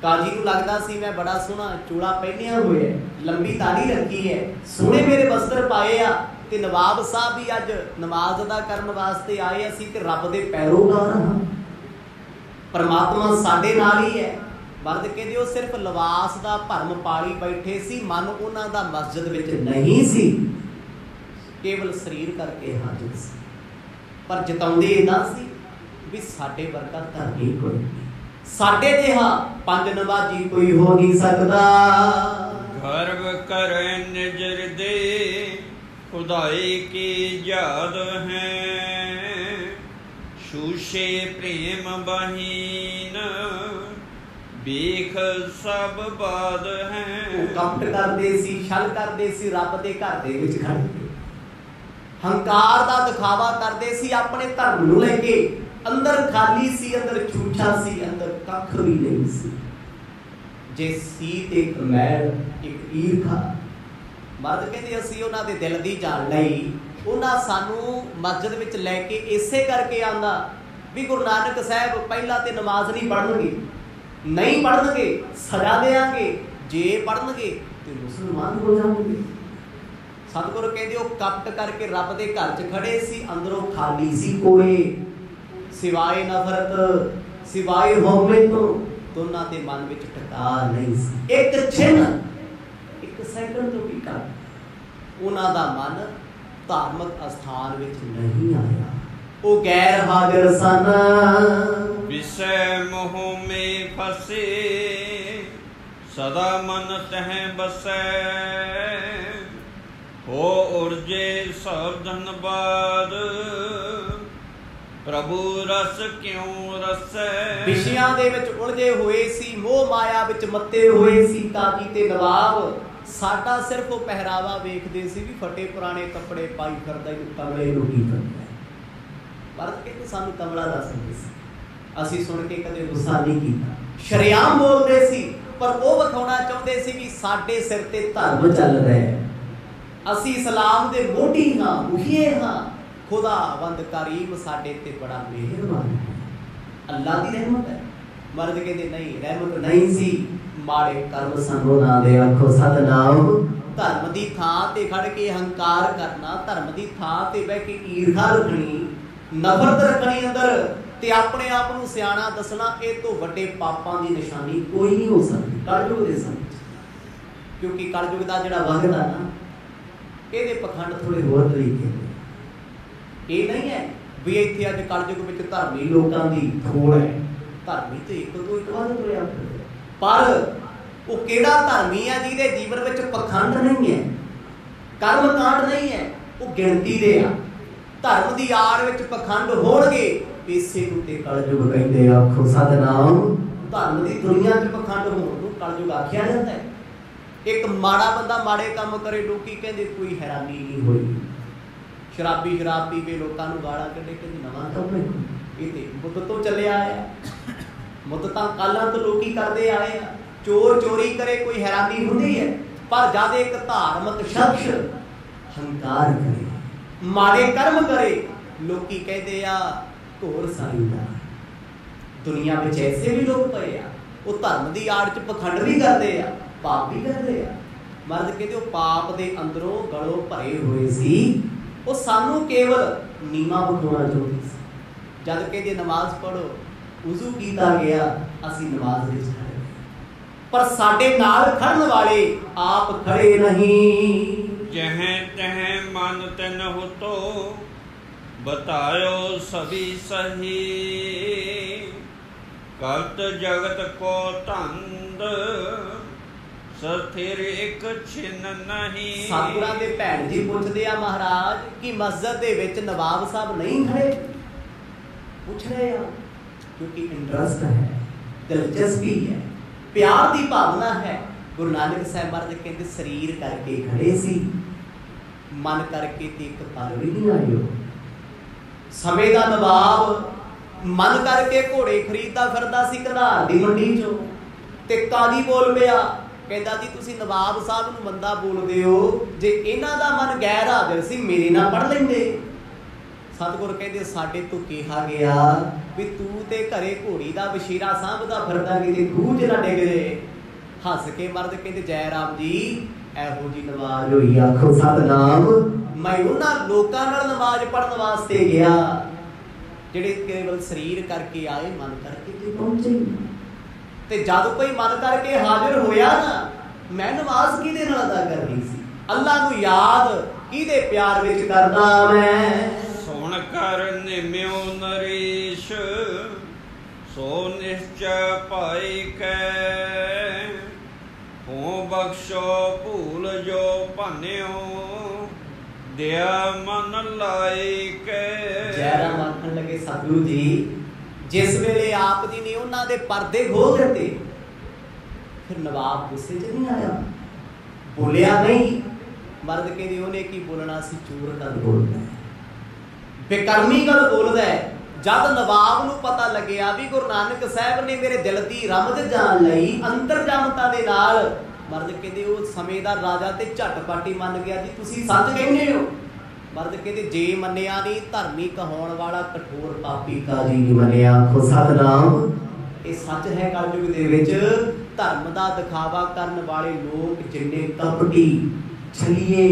ਕਾਜੀ ਨੂੰ ਲੱਗਦਾ ਸੀ ਮੈਂ ਬੜਾ ਸੋਹਣਾ ਚੂੜਾ ਪਹਿਨਿਆ ਹੋਇਆ, ਲੰਬੀ ਦਾੜੀ ਰੱਖੀ ਹੈ, ਸੋਹਣੇ ਮੇਰੇ ਵਸਤਰ ਪਾਏ ਆ, ਤੇ ਨਵਾਬ ਸਾਹਿਬ ਵੀ ਅੱਜ ਨਮਾਜ਼ ਅਦਾ ਕਰਨ ਵਾਸਤੇ ਆਏ। ਅਸੀਂ ਤੇ ਰੱਬ ਦੇ ਪੈਰੋਕਾਰ ਹਾਂ, ਪਰਮਾਤਮਾ ਸਾਡੇ ਨਾਲ ਹੀ ਹੈ। ਮਰਦ ਕਹਿੰਦੇ ਉਹ ਸਿਰਫ ਲਿਬਾਸ ਦਾ ਭਰਮ ਪਾਲੀ ਬੈਠੇ ਸੀ, ਮਨ ਉਹਨਾਂ ਦਾ ਮਸਜਿਦ ਵਿੱਚ ਨਹੀਂ ਸੀ, ਕੇਵਲ ਸਰੀਰ ਕਰਕੇ ਹਾਜ਼ਰ ਸੀ। ਪਰ ਜਤਾਉਂਦੇ ਇਦਾਂ ਸੀ ਵੀ ਸਾਡੇ ਵਰਗਾ ਧਰਮੀ ਕੋਈ ਨਹੀਂ, ਸਾਡੇ ਜਿਹਾ ਪੰਜ ਨਮਾਜ਼ੀ ਕੋਈ ਹੋ ਨਹੀਂ ਸਕਦਾ। ਗਰਵ ਕਰੇ ਨਿਜ ਹਿਰਦੇ, ਖੁਦਾਈ ਕੀ ਯਾਦ ਹੈ। ਸ਼ੂਸ਼ੇ ਪ੍ਰੇਮ ਬਹੀਨ, ਵੇਖ ਸਭ ਬਾਦ ਹੈ। ਉਹ ਕਪਟ ਕਰਦੇ ਸੀ, ਛਲ ਕਰਦੇ ਸੀ ਰੱਬ ਦੇ ਘਰ ਦੇ ਵਿੱਚ ਖੜ ਕੇ। ਹੰਕਾਰ ਦਾ ਦਿਖਾਵਾ ਕਰਦੇ ਸੀ ਆਪਣੇ ਧਰਮ ਨੂੰ ਲੈ ਕੇ। ਅੰਦਰ ਖਾਲੀ ਸੀ, ਅੰਦਰ ਝੂਠਾ ਸੀ, ਅੰਦਰ ਕੱਖ ਵੀ ਨਹੀਂ ਸੀ। ਜੇ ਸੀ ਤੇ ਇੱਕ ਮੈਲ, ਇੱਕ ਈਰਖਾ। ਮਰਦ ਕਹਿੰਦੇ ਅਸੀਂ ਉਹਨਾਂ ਦੇ ਦਿਲ ਦੀ ਜਾਣ ਲਈ। ਉਹਨਾਂ ਸਾਨੂੰ ਮਸਜਿਦ ਵਿੱਚ ਲੈ ਕੇ ਇਸੇ ਕਰਕੇ ਆਂਦਾ ਵੀ ਗੁਰੂ ਨਾਨਕ ਸਾਹਿਬ ਪਹਿਲਾਂ ਤੇ ਨਮਾਜ਼ ਨਹੀਂ ਪੜ੍ਹਨਗੇ, ਨਹੀਂ ਪੜ੍ਹਨਗੇ ਸਜ਼ਾ ਦੇਾਂਗੇ, ਜੇ ਪੜ੍ਹਨਗੇ ਤੇ ਮੁਸਲਮਾਨ ਹੋ ਜਾਣਗੇ। ਸਤਿਗੁਰੂ ਕਹਿੰਦੇ ਉਹ ਕਪਟ ਕਰਕੇ ਰੱਬ ਦੇ ਘਰ 'ਚ ਖੜੇ ਸੀ, ਅੰਦਰੋਂ ਖਾਲੀ ਸੀ ਕੋਏ, ਸਿਵਾਏ ਨਫ਼ਰਤ, ਸਿਵਾਏ ਹਉਮੈ ਤੋਂ ਦੋਨਾਂ ਦੇ ਮਨ ਵਿੱਚ ਟਿਕਾ ਨਹੀਂ ਸੀ। ਇੱਕ ਛਿਨ, ਇੱਕ ਸੈਕਿੰਡ ਤੋਂ ਵੀ ਘੱਟ ਉਹਨਾਂ ਦਾ ਮਨ ਧਾਰਮਿਕ ਅਸਥਾਨ ਵਿੱਚ ਨਹੀਂ ਆਇਆ। ਉਹ ਗੈਰ ਹਾਜ਼ਰ ਸਨ। ਵਿਸੈ ਮੋਹ ਮੇ ਫਸੇ, ਸਦਾ ਮਨ ਤਹ ਬਸੈ। ਹੋ ਉਰਜੇ ਸਭ ਧਨਬਾਦ, ਪ੍ਰਭੂ ਰਸ ਕਿਉਂ ਰਸੈ। ਵਿਸ਼ਿਆਂ ਦੇ ਵਿੱਚ ਉਲਝੇ ਹੋਏ ਸੀ, ਮੋਹ ਮਾਇਆ ਵਿੱਚ ਮੱਤੇ ਹੋਏ ਸੀ ਕਾਜੀ ਤੇ ਨਵਾਬ। ਸਾਡਾ ਸਿਰਫ ਉਹ ਪਹਿਰਾਵਾ ਵੇਖਦੇ ਸੀ ਵੀ ਫਟੇ ਪੁਰਾਣੇ ਕੱਪੜੇ ਪਾਈ ਫਿਰਦਾ, ਕਮਲੇ ਨੂੰ ਕੀ ਕਰਦਾ। ਪਰ ਕਹਿੰਦੇ ਸਾਨੂੰ ਕਮਲਾ ਦੱਸਦੇ ਸੀ। ਅਸੀਂ ਸੁਣ ਕੇ ਕਦੇ ਗੁੱਸਾ ਨਹੀਂ ਕੀਤਾ, ਸ਼ਰੇਆਮ ਬੋਲਦੇ ਸੀ, ਪਰ ਉਹ ਵਿਖਾਉਣਾ ਚਾਹੁੰਦੇ ਸੀ ਵੀ ਸਾਡੇ ਸਿਰ ਤੇ ਧਰਮ ਚੱਲ ਰਿਹਾ ਹੈ, ਅਸੀਂ ਇਸਲਾਮ ਦੇ ਮੋਢੀ ਹਾਂ, ਮੁਖੀਏ ਹਾਂ। ਖੁਦਾਵੰਦ ਕਰੀਮ ਸਾਡੇ ਤੇ ਬੜਾ ਮਿਹਰਬਾਨ ਹੈ, ਅੱਲਾ ਦੀ ਰਹਿਮਤ ਹੈ। ਮਰਦ ਕਹਿੰਦੇ ਨਹੀਂ, ਰਹਿਮਤ ਨਹੀਂ ਸੀ, ਮਾੜੇ ਕਰਮ ਸੰਗੋ ਨਾ ਦੇ ਆਖੋ ਸਤਨਾਮ। ਧਰਮ ਦੀ ਥਾਂ ਤੇ ਖੜ ਕੇ ਹੰਕਾਰ ਕਰਨਾ, ਧਰਮ ਦੀ ਥਾਂ ਤੇ ਬਹਿ ਕੇ ਈਰਖਾ ਰੱਖਣੀ, ਨਫ਼ਰਤ ਰੱਖਣੀ ਅੰਦਰ, ਤੇ ਆਪਣੇ ਆਪ ਨੂੰ ਸਿਆਣਾ ਦੱਸਣਾ, ਇਹ ਤੋਂ ਵੱਡੇ ਪਾਪਾਂ ਦੀ ਨਿਸ਼ਾਨੀ ਕੋਈ ਨਹੀਂ ਹੋ ਸਕਦੀ ਕਲਯੁਗ ਦੇ ਸਮੇਂ। ਕਿਉਂਕਿ ਕਲਯੁਗ ਦਾ ਜਿਹੜਾ ਵਕਤ ਆ ਨਾ, ਇਹਦੇ ਪਖੰਡ ਥੋੜੇ ਹੋਰ ਤਰੀਕੇ ਦੇ। ਇਹ ਨਹੀਂ ਹੈ ਵੀ ਇੱਥੇ ਅੱਜ ਕਲਯੁਗ ਵਿੱਚ ਧਰਮੀ ਲੋਕਾਂ ਦੀ ਥੋੜ ਹੈ। ਧਰਮੀ ਤੇ ਇੱਕ ਤੋਂ ਇੱਕ ਵੱਧ ਤੁਰਿਆ ਫਿਰਦਾ, ਪਰ ਉਹ ਕਿਹੜਾ ਧਰਮੀ ਹੈ ਜਿਹਦੇ ਜੀਵਨ ਵਿੱਚ ਪਖੰਡ ਨਹੀਂ ਹੈ, ਕਰਮ ਕਾਂਡ ਨਹੀਂ ਹੈ, ਉਹ ਗਿਣਤੀ ਦੇ ਆ। ਧਰਮ ਦੀ ਆੜ ਵਿੱਚ ਪਖੰਡ ਹੋਣਗੇ, ਇਸੇ ਨੂੰ ਤੇ ਕਲਯੁਗ ਕਹਿੰਦੇ ਆਖੋ ਸਤਨਾਮ। ਧਰਮ ਦੀ ਦੁਨੀਆ 'ਚ ਪਖੰਡ ਹੋਣ ਨੂੰ ਕਲਯੁਗ ਆਖਿਆ ਜਾਂਦਾ ਹੈ। ਇੱਕ ਮਾੜਾ ਬੰਦਾ ਮਾੜੇ ਕੰਮ ਕਰੇ, ਲੋਕੀ ਕਹਿੰਦੇ ਕੋਈ ਹੈਰਾਨੀ ਨਹੀਂ ਹੋਈ। ਸ਼ਰਾਬੀ ਸ਼ਰਾਬ ਪੀ ਕੇ ਲੋਕਾਂ ਨੂੰ ਗਾਲਾਂ ਕੱਢੇ, ਕਹਿੰਦੇ ਨਵਾਂ ਕੰਮ ਹੈ, ਇਹ ਤੇ ਮੁੱਦ ਤੋਂ ਚੱਲਿਆ ਆਇਆ, ਮੁੱਦ ਤਾਂ ਕਾਲਾਂ ਤੋਂ ਲੋਕੀ ਕਰਦੇ ਆਏ ਆ। ਚੋਰ ਚੋਰੀ ਕਰੇ ਕੋਈ ਹੈਰਾਨੀ ਹੁੰਦੀ ਹੈ, ਪਰ ਜਦ ਇੱਕ ਧਾਰਮਿਕ ਸ਼ਖਸ हंकार करे, माड़े कर्म करे, लोकी कहते आ घोर साईदार। दुनिया में ऐसे भी लोग पे आ, वो धर्म की आड़ च पखंड भी करते आ, पाप भी करते आ। मर्द कहते वो पाप के अंदरों गलों भरे हुए सी, वो सानू केवल नीमा विखाना चाहते सी। जद कहते नमाज पढ़ो, उजू किया गया, असी नमाज विच खड़े, पर साडे नाल खड़न वाले आप खड़े नहीं। जह तह मन तन हो तो बतायो सभी सही, कत जगत को तंद स्थिर एक छिन्न नहीं। सतगुरां दे भैण जी पुछदे आ महाराज कि मस्जिद दे विच नवाब साहब नहीं खड़े? पूछ रहे आ क्योंकि इंटरेस्ट है, दिलचस्पी है, प्यार की भावना है। गुरु नानक साहब महाराज कहते शरीर करके खड़े सी, मन करके ते एक पल भी नहीं आयो। समय का नवाब मन करके घोड़े खरीददा फिरदा सी कनार दी मंडी चों, ते काजी बोल पिया कहता जी तुसी नवाब साहब नूं मंदा बोलदे हो, जे इन्हां दा मन गैर हाजिर सी मेरे नाल पढ़ लैंदे। सतगुर कहते साडे तो कहा गया भी तू ते घरे घोड़ी दा बशीरा साहबदा फिरदा किते खूह च ना डिग जे। हस के मर्द कहते जय राम जी एहो जी नमाज होई, आखो सतनाम। मैं उन्हां लोकां नाल नमाज पढ़न वास्ते गया जिहड़े केवल शरीर करके आए, मन करके ते पहुंचे। ते जद कोई मन करके हाजिर होया ना, मैं नमाज किहदे नाल अदा करनी सी, अल्लाह नूं याद किहदे प्यार विच करदा मैं। सुन कर निम्यो नरेश सो निश्चय पाई कै, हो बख्शो भूल जो भन्यो दया मन लाई कै। जयराम आखन लगे सतगुरु जी जिस वेले आप जी ने उन्हां दे पर्दे खोल दिते, फिर नवाब गुस्से च नहीं आया, बोलिया नहीं। मर्द कहते उन्हें की बोलना सी, चूर गल बोलदा है, बेकर्मी गल बोलदा है। जद नवाब नूं पता लग्या भी गुरु नानक साहब ने मेरे दिल दी रमज जान लई अंतरजामता दे नाल, मर्द कहते वो समय दा राजा ते झटपट ही मन गया जी तुसीं सच कहंदे हो। मर्द कहते जे मन्निया नहीं धर्मी कहाउण वाला कठोर पापी काजी नहीं मन्निया, आखो सतनाम। ये सच है कलयुग दे विच धर्म दा दिखावा करन वाले लोग जिन्ने कपटी, छलिए,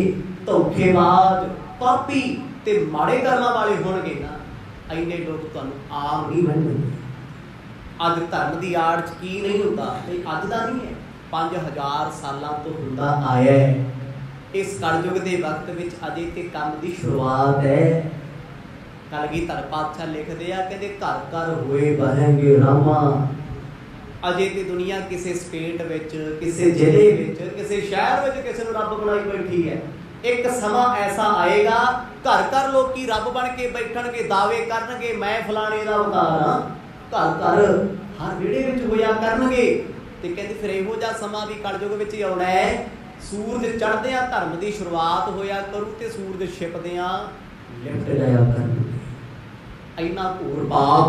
धोखेबाज, पापी ते माड़े कर्मां वाले होणगे ना, इन्ने लोग तुहानूं आम नहीं बनणगे। अज धर्म दी आड़ च की नहीं हुंदा, अज दा नहीं है, 5000 सालां तो हुंदा आया है। इस कलयुग के वक्त विच अजे ते काम की शुरुआत है। कलगीधर पातशाह लिखते हैं कहते घर घर होए बहेंगे रामा। अजे ते दुनिया किसी स्टेट विच, किसी जिले विच, किसी शहर विच किसी नूं रब बनाई बैठी है। एक समा ऐसा आएगा घर घर लोग रब बन के बैठणगे, दावे करनगे मैं फलाने दा अवतार हां, घर घर हर विहड़े विच होया करनगे। ते कहते फिर इहो जिहा समा भी कलयुग विच आउणा है। सूरज चढ़दियां धर्म की शुरुआत होया करू ते सूरज छिपदियां लिपट जाया करू। इन्ना घोर पाप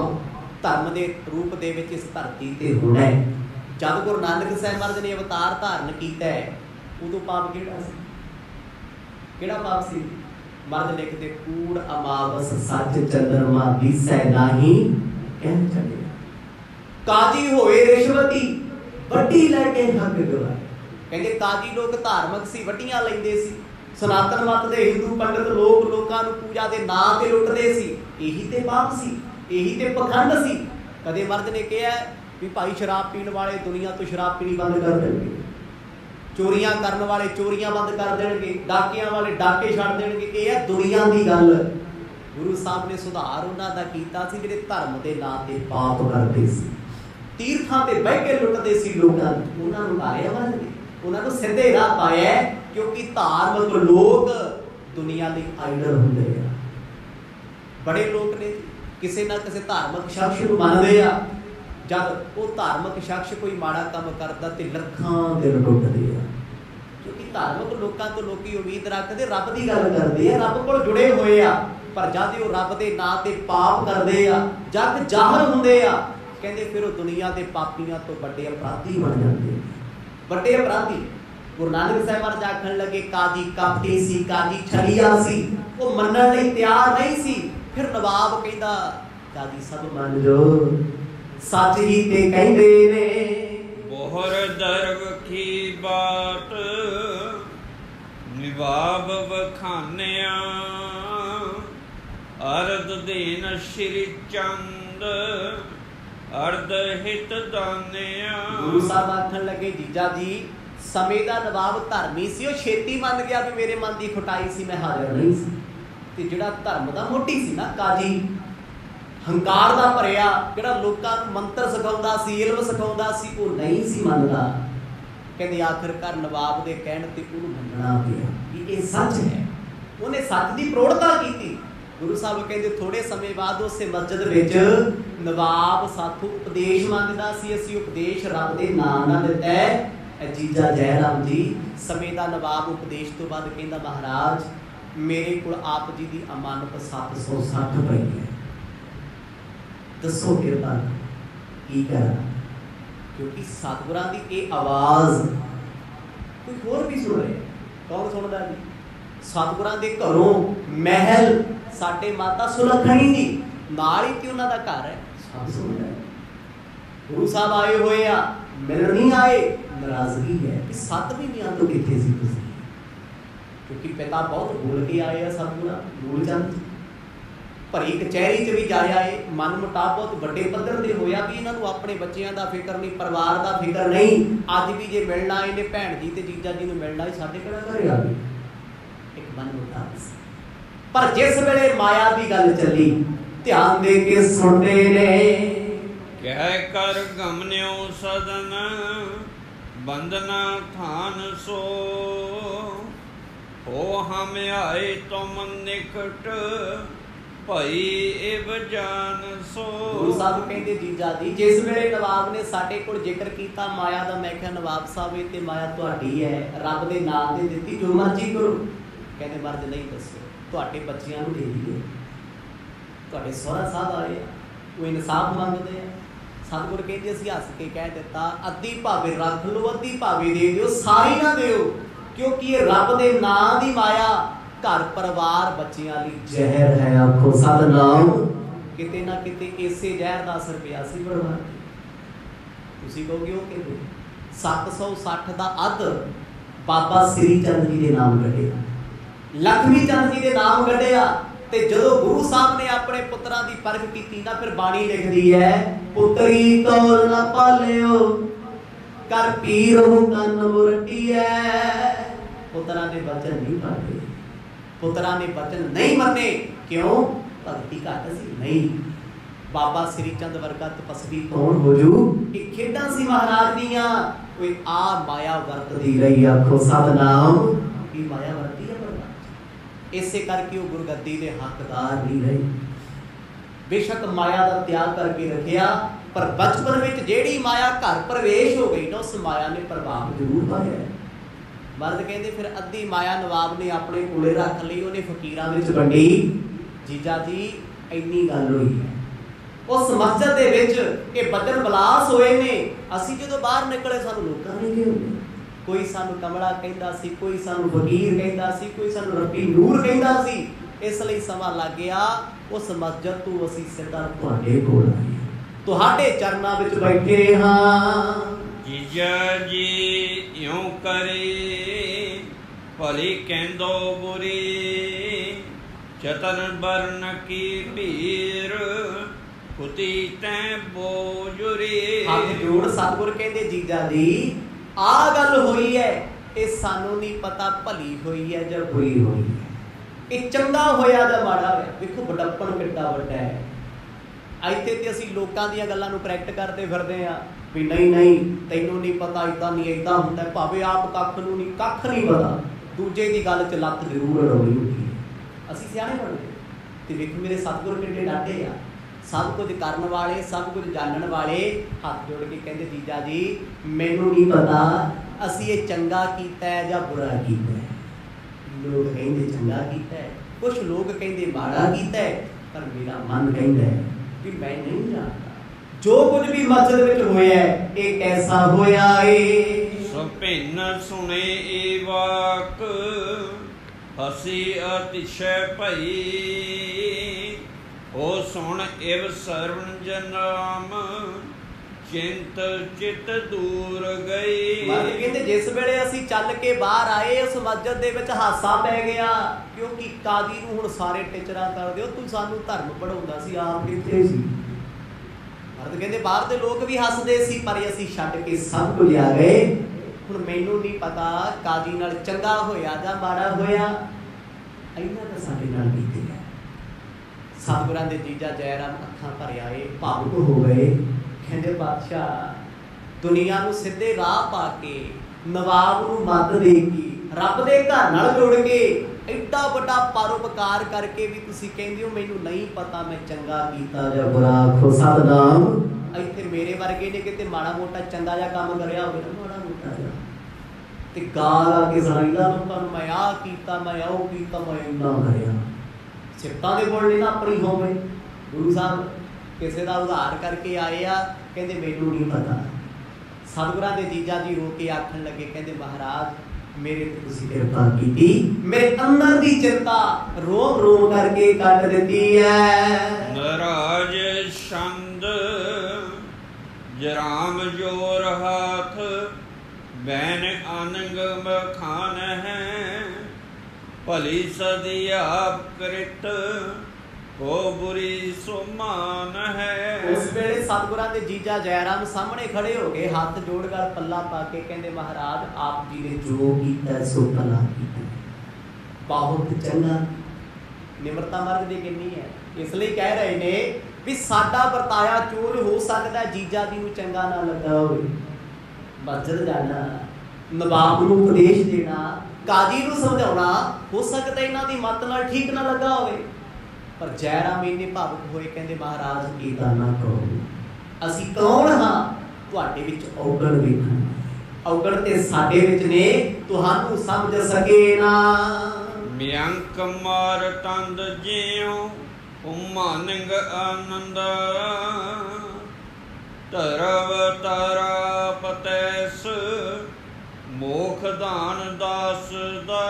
धर्म के रूप दे विच इस धरती ते होना है। जब गुरु नानक साहब महाराज ने अवतार धारण किया है उदों पाप किहड़ा सी, किहड़ा पाप सी? मर्द लिखते कूड़ अमावस सच चंद्रमा दिसै नाही कह चले, काजी होए रिश्वती वड्डी लैके हक गवाए। कहते काजी लोग धार्मिक सी, वड्डियां लैंदे सी। सनातन मत दे हिंदू पंडित लोग लोकां नूं पूजा दे नां ते लुटदे सी। यही ते पाप सी, यही ते पखंड सी। कदे मर्द ने कहा भी भाई शराब पीण वाले दुनिया तो शराब पीनी बंद कर देणगे, चोरियां करन वाले चोरियां बंद कर देणगे, डाकियां वाले डाके छड्ड देणगे। यह है दुनिया की गल। गुरु साहब ने सुधार उन्हां दा कीता सी जिहड़े धर्म दे नां ते पाप करदे सी, तीर्थां ते बह के लुटदे सी लोकां नूं, उन्हां नूं मारिया वंदे, उन्होंने सीधे राह पाया। क्योंकि धार्मिक लोग दुनिया के आइडल होंगे। बड़े लोग ने किसी ना किसी धार्मिक शख्स को मानते हैं, जब वो धार्मिक शख्स कोई माड़ा काम करता तो लखां दिल टुटते हैं। क्योंकि धार्मिक लोगों तो लोग उम्मीद रखते रब की गल करते हैं, रब को जुड़े हुए आ, पर जब वो रब के नां ते पाप करते हैं, जग जाहिर होंगे आ, कहते फिर वो दुनिया के पापियों तो बड़े अपराधी बन जाते हैं, बड़े अपराधी। गुरु नानक साहब महाराज आखन लगे काजी कपटी सी, काजी छलिया सी, वो मनण लई तैयार नहीं सी। फिर नवाब कहंदा काजी सब मन जो सच ही ते कहंदे ने। बोहर दरब की बात निवाब बखानिया, अर्ध दीन श्री चंद अर्ध हित दानिया। गुरु साहब आखन लगे जीजा जी समय का नवाब धर्मी सी, वो छेती मन गया भी मेरे मन की खुटाई सी, मैं हाजिर नहीं सी। ते जिहड़ा धर्म का मोटी सी ना काजी, हंकार का भरिया, जिहड़ा लोकां नूं मंत्र सिखाउंदा सी, इल्म सिखाउंदा सी, वो नहीं सी मनदा। कहंदे आखिरकार नवाब दे कहण ते उहनूं मनना पिया कि ये सच है। उहने सच की प्रोड़ता की। गुरु साहब कहते थोड़े समय बाद उस मस्जिद विच नवाब साथों उपदेश मंगदा सी। असीं उपदेश रब दे नाम नाल दित्ता है। जीजा जयराम जी समय का नवाब उपदेश तो बाद कहंदा महाराज मेरे को आप जी की अमानत 760 पई है, दसो किरपा की करा। क्योंकि सतगुरां दी ये आवाज़ कोई होर भी सुन रहे, कौन सुनदा जी? सतगुरां दे घरों महल साडे माता सुलखणी दी नाल ही ते उन्हां दा घर है, सब सुन रहे। गुरु साहब आए हुए आ, मिलन नहीं आए, नाराजगी है कि 7 महीनों तो कितने सी तुसीं? क्योंकि पिता बहुत बोल के आए हैं सतगुरा मूलचंद, भरी कचहरी च भी जाए आए, मन मुटाव बहुत बड़े पद्धर से होया भी इन्हों अपने बच्चों का फिक्र नहीं, परिवार का फिक्र नहीं। अज भी जे मिलना इन्हें भैन जी ते जीजा जी नूं मिलना साडे किहड़ा घरे आ गए, एक मन मुटाव सी। पर जिस वेले माया की गल चली ध्यान दे के सुनते ने, कह कर गमन्यो सदन बंदना थान सो, हो हम आए तुम निकट भई इब जान सो। गुरु साहब कहते जीजा जी जिस वेले नवाब ने साडे कोल जिक्र कीता माया दा, मैं कहा नवाब साहब ये ते माया तुहाडी है, रब दे नाम दे दित्ती, जो मर्जी करो। कहते मर्ज नहीं दसो तुहाडे बच्चियां नूं दे दईए, तुहाडे सोहरा साहब आए वो इंसाफ मंगदे आ। सतगुर कहते असीं हस के कह दिता अद्धी भावे रख लो, अद्धी भावे दे दिओ, सारी ना दिओ, क्योंकि ये रब दे नाम दी माया घर परिवार बच्चियां लई जहर है। आखो सतनाम। किते ना किते इसे जहर दा असर पिया सी परिवार ते। तुसीं कहोगे ओ कि 760 दा अध बाबा श्री चंद जी दे नाम कढिया, लक्ष्मी चंद जी दे नाम कढिया। ते जदों गुरु साहब ने अपने पुत्रां दी परख कीती ना, फिर बाणी लिखदी है पुत्री तौल ना पालियो कर पीर हूं तन मुरटी है। पुत्रां ने वचन नहीं पाले, पुत्रां ने वचन नहीं मन्ने, क्यों? भगती घट सी नहीं। बाबा श्री चंद वर्गा तपस्वी कौन हो जू? ये खेडां सी महाराज दियां, कोई आ माया वरतदी रही। आखो सतनाम। की माया वरती है इसे करके वो गुरगद्दी के हकदार नहीं रहे। बेशक माया का त्याग करके रखिया, पर बचपन में जेड़ी माया घर प्रवेश हो गई ना, उस माया ने प्रभाव जरूर पाया। मर्द कहते फिर अद्धी माया नवाब ने अपने कोले रख ली, उन्हें फकीरां विच वंडी। जीजा जी इन्नी गल हुई है उस मस्जिद दे विच कि बदन बलास होए ने। असीं जदों बाहर निकले सानूं लोकां ने घेरे, कोई सानू कमला कहता सी, कोई सानू फकीर कहता सी, कोई सानू रब्बी नूर कहता सी। इसलिए समा लग गया उस मस्जिद तो असीं सीधा तुहाडे कोल आए, तुहाडे चरनां विच बैठे हां। जीजा जी यूं करे भली कहंदो बुरी, चतन बरन की भीर खुती तै बोजुरी। हाथ जोड़ सतगुर कहंदे जीजा जी आ गल हुई है, ये सानू नहीं पता भली हुई है या बुरी हुई है, ये चंगा होया या माड़ा है। देखो बड़प्पन कितना वड्डा है। इत्थे ते असीं लोकां दीयां गल्लां नूं करैक्ट करते फिरदे आ भी नहीं नहीं तैनूं नहीं पता, इदां नहीं इदां हुंदा है, भावें आप कख नूं नहीं कख नहीं पता, दूजे दी गल च लत्त जरूर अड़ाउणी हुंदी है। असीं सियाणे बन गए ते वेखो मेरे सतगुर किड्डे डाढे आ, सब कुछ करने वाले, सब कुछ जानने वाले। हाथ जोड़ के कहते जीजा जी मैनू नहीं पता असी ये चंगा कीता है या बुरा कीता है। लोग कहते चंगा कीता है, कुछ लोग कहते माड़ा कीता है, पर मेरा मन कहता है कि मैं नहीं जानता जो कुछ भी मस्जिद में होया है ये कैसा होया है। भिन्न सुने ए वाक, हसी अतिशय भई। ओ सुन इव सरवण जनाम, चिंत चित दूर गई। महाराज कहते जिस वेले असी चल के बाहर आए उस मस्जिद दे विच हासा पै गया, क्योंकि काजी नूं हुण सारे टिचरा करदे हो, तू सानू धर्म पढ़ाउंदा सी, आप किथे सी। महाराज कहते बाहर दे लोग भी हसदे सी, पर असी छड्ड के सब कुछ आ गए। हुण मैनूं नहीं पता काजी नाल चंगा होया जां माड़ा होया, इन्हां दा साडे नाल बीते है। सतगुरां दे जीजा जयराम अखां भर आए, भावुक हो गए। कहते बादशाह दुनिया नूं सीधे राह पा के, नवाब नूं मत दे के, रब दे घर नाल जुड़ के, एडा वड्डा परोपकार करके भी तुसीं कहंदे हो मैनूं नहीं पता मैं चंगा कीता जां बुरा। आखो सतनाम। इत्थे मेरे वर्गे ने किते माड़ा मोटा चंगा जिहा काम करिया होवे ना, माड़ा मोटा जिहा ते गाल आ के सुणाईदा लोकां नूं, मैं आ कीता, मैं ओ कीता, मैं इन्ना करिया। सिफतां दे बोल नहीं ना अपनी होवे। गुरु साहब किसी का उधार करके आए आ, कहते मैनू नहीं पता। सतगुरां दे जीजा जी रो के आखन लगे, कहते महाराज मेरे ते तुसीं किरपा कीती, मेरे अंदर दी चिंता रोम रोम करके कट दित्ती है। नराज छंद जराम जोर हाथ, बैन अनंग बखान है। भली सदी आप कृत, को बुरी सुमान है। उस वेले सतगुरां दे जीजा जयराम सामने खड़े हो गए, हाथ जोड़ कर पल्ला पा के कहते महाराज आप जी ने जो कीता सो भला कीता, बहुत चंगा। निमरता मर्द दी किन्नी है, इसलिए कह रहे ने भी साडा वरताया चोर हो सकता है जीजा जी नूं चंगा ना लगा होवे। मस्जिद जाना, नवाब नूं उपदेश देना, काजी नूं समझाउणा, हो सकता इन्हां दी मत नाल ठीक ना लगा होवे। पर जयराम इन्ने भावुक होए, कहते महाराज इदां ना कहो, असी कौन हाँ तुहाडे विच औगण वेखण, औगण ते साडे विच ने, तुहानू समझ सके ना। म्यंक मार तंद जियो, उमानिंग आनंद, तरव तारा पतैस, मोख दान दास दा।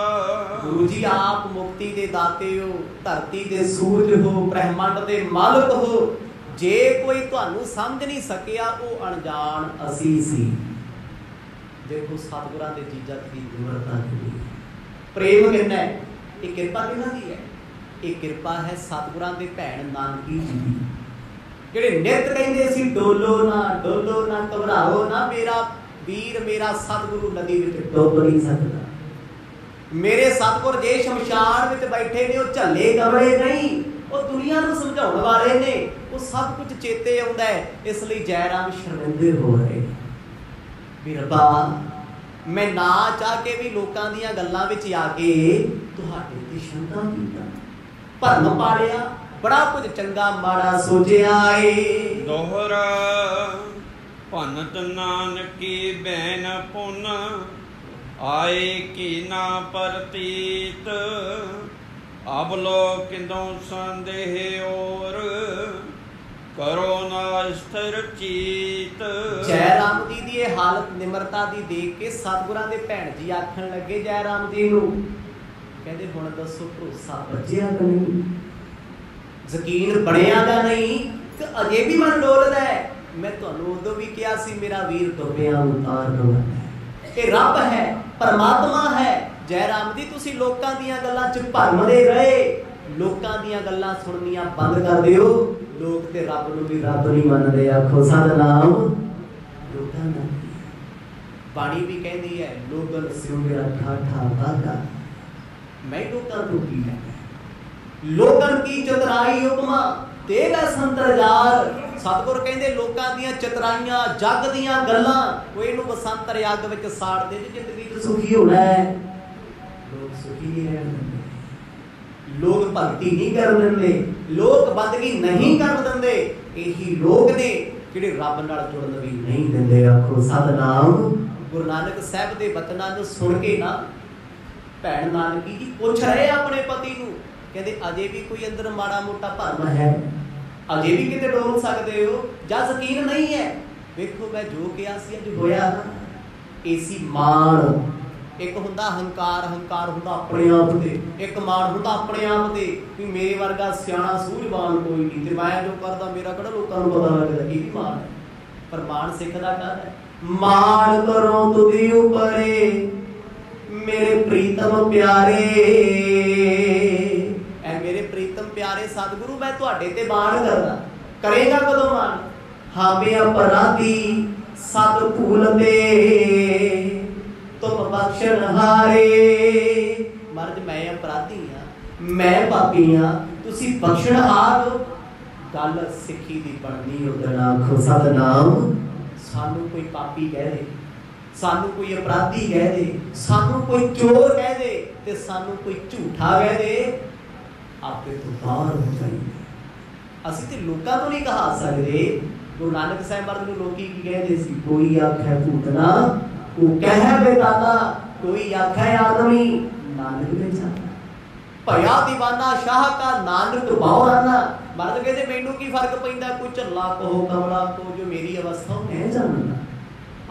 गुरु जी आप मुक्ति दे दाते हो, धरती दे सूरज हो, ब्रह्मंड दे मालक हो। जे कोई तुहानू समझ नहीं सकिया वो अनजान असी सी। देखो सतगुरां दे जीजा दी निमरता कितनी है, प्रेम कितना है, ये किरपा किहनां दी है? ये किरपा है सतगुरां दे भैण नानकी जी दी, जिहड़े नित कहंदे सी डोलो ना घबराओ ना, मेरा वीर मेरा सतगुरु नदी विच डुब नहीं सकता। मेरे सतगुर जे शमशान विच बैठे ने, वो झल्ले कमरे नहीं, वो दुनिया नूं समझाउण वाले ने, वो सब कुछ चेते आउंदा है। इसलिए जयराम शर्मिंदे हो रहे भी रब्बा मैं ना चाह के भी लोकां दीयां गल्लां विच आके तुहाडे ते शंका कीता, भरम पालिया, बड़ा कुछ चंगा माड़ा सोचिया है। दोहरा भनत नानकी बैन पुन, आए की ना परतीत। अब लो किंदों संदेह और, करो ना स्थिर चीत। जयराम जी दी ये हालत निमरता दी देख के सतगुरां दे भैण जी आखन लगे जयराम जी नूं, कहंदे हुण दसो भरोसा बचिया कि नहीं, यकीन बणिया दा नहीं कि अजे भी मन डोलदा है। मैं तुहानू उदों भी कहा सी मेरा वीर डुबिया उतार दो, ये रब है, परमात्मा है। जयराम जी तुसी लोकां दीयां गल्लां च भरमदे रहे, लोकां दीयां गल्लां सुननियां बंद कर दिओ। लोग ते रब नूं भी रब नहीं मनदे, आखो सतनाम। लोकां दा बाणी भी कहती है लोगन सिउ मेरा ठाठा बागा, मैं लोकां तो की है, लोगन की चतुराई उपमा तेगा संतरजार। सतगुर कहंदे लोकां दीयां चतराइयां जग दीयां गल्लां कोई इहनूं बसंतर अग विच साड़ दे, जिंदगी च सुखी होना है। लोग सुखी नहीं रहंदे, लोग भगती नहीं कर देंदे, लोग बंदगी नहीं कर देंदे। यही लोग ने जिहड़े रब नाल जुड़न भी नहीं दिंदे। आखो सतनाम। गुरु नानक साहब दे बचनां नूं सुन के ना भैण नानकी जी पुछ रहे अपने पति नूं, कहते अजे भी कोई अंदर माड़ा मोटा भरम है, अजे भी किते डोल सकते हो, या यकीन नहीं है? देखो मैं जो कहा सी अज होया, एसी मान। एक हुंदा हंकार, हंकार हुंदा अपने आप ते, एक मान हुंदा अपने आप ते भी मेरे वर्गा सियाणा सूझवान कोई नहीं ते मैं जो करदा मेरा किहड़ा लोकां नूं पता लगदा। ये भी मान है, पर मान सिखदा काहदा है? मान करो तुदी उपरे मेरे प्रीतम प्यारे। ऐ मेरे प्रीतम प्यारे सतगुरु मैं तुहाडे ते मान करदा। करेगा कदों मान? हावे अपराधी सत भूलते तुम बख्शण हारे। मर्ज मैं अपराधी हाँ, मैं पापी हाँ, तुसी बख्शणहार हो। गल सिक्खी दी बननी उदण आखो सतनाम। सानू कोई पापी कह दे, सानू कोई अपराधी कह दे, सानू कोई चोर कह दे ते सानू कोई झूठा कह दे, आपे तो बाहर हो जाएंगे। असीं ते लोकां तो नहीं कहा सकदे। गुरु नानक साहिब महाराज नूं लोकी की कहदे सी? कोई आखे भूतना वो कह बेताना, कोई आखे आदमी नानक ने जाना। भया दीवाना शाह का नानक बावराना। महाराज कहते मैनू की फर्क पैंदा, कोई झल्ला कहो कमला को, जो मेरी अवस्था मैं जानना।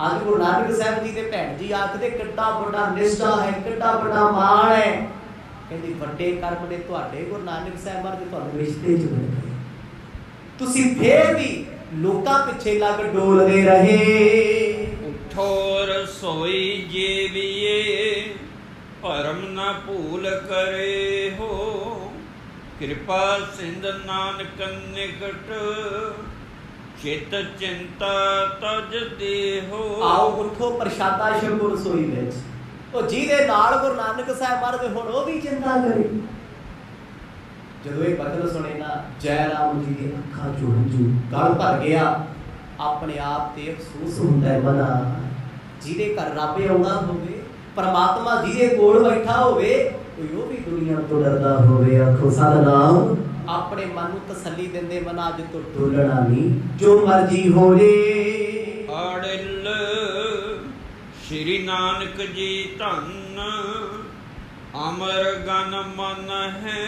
आज गुरु नानक साहब जी के भैन जी आखदे कितना बड़ा निष्ठा है, कितना बड़ा मान है। कहते वड्डे कर्म ने तुहाडे गुरु नानक साहब महाराज तुहानू रिश्ते च मिल गए। तुसी फिर भी लोकां पिछे लग डोलदे रहे। उठो रसोई जेविए परम न भूल करे हो। कृपा सिंध नानक निकट चित चिंता तज दे हो। आओ उठो प्रशादा छको रसोई विच। तो जिहदे नाल गुरु नानक साहब महाराज हुण वो भी चिंता करे। जदों ये बचन सुने ना जय राम जी की अखां चों हंझू गल भर गया। अपने आप ते अफसोस हुंदा है मना। जिहदे घर रब आउंदा होवे, परमात्मा जिहदे कोल बैठा होवे, कोई वो भी दुनिया तो डरदा होवे। आखो सतनाम। अपने मन नूं तसल्ली दिंदे मन अज तो डोलना नहीं, जो मर्जी हो जे। आड़िल श्री नानक जी धन अमर गन मन है।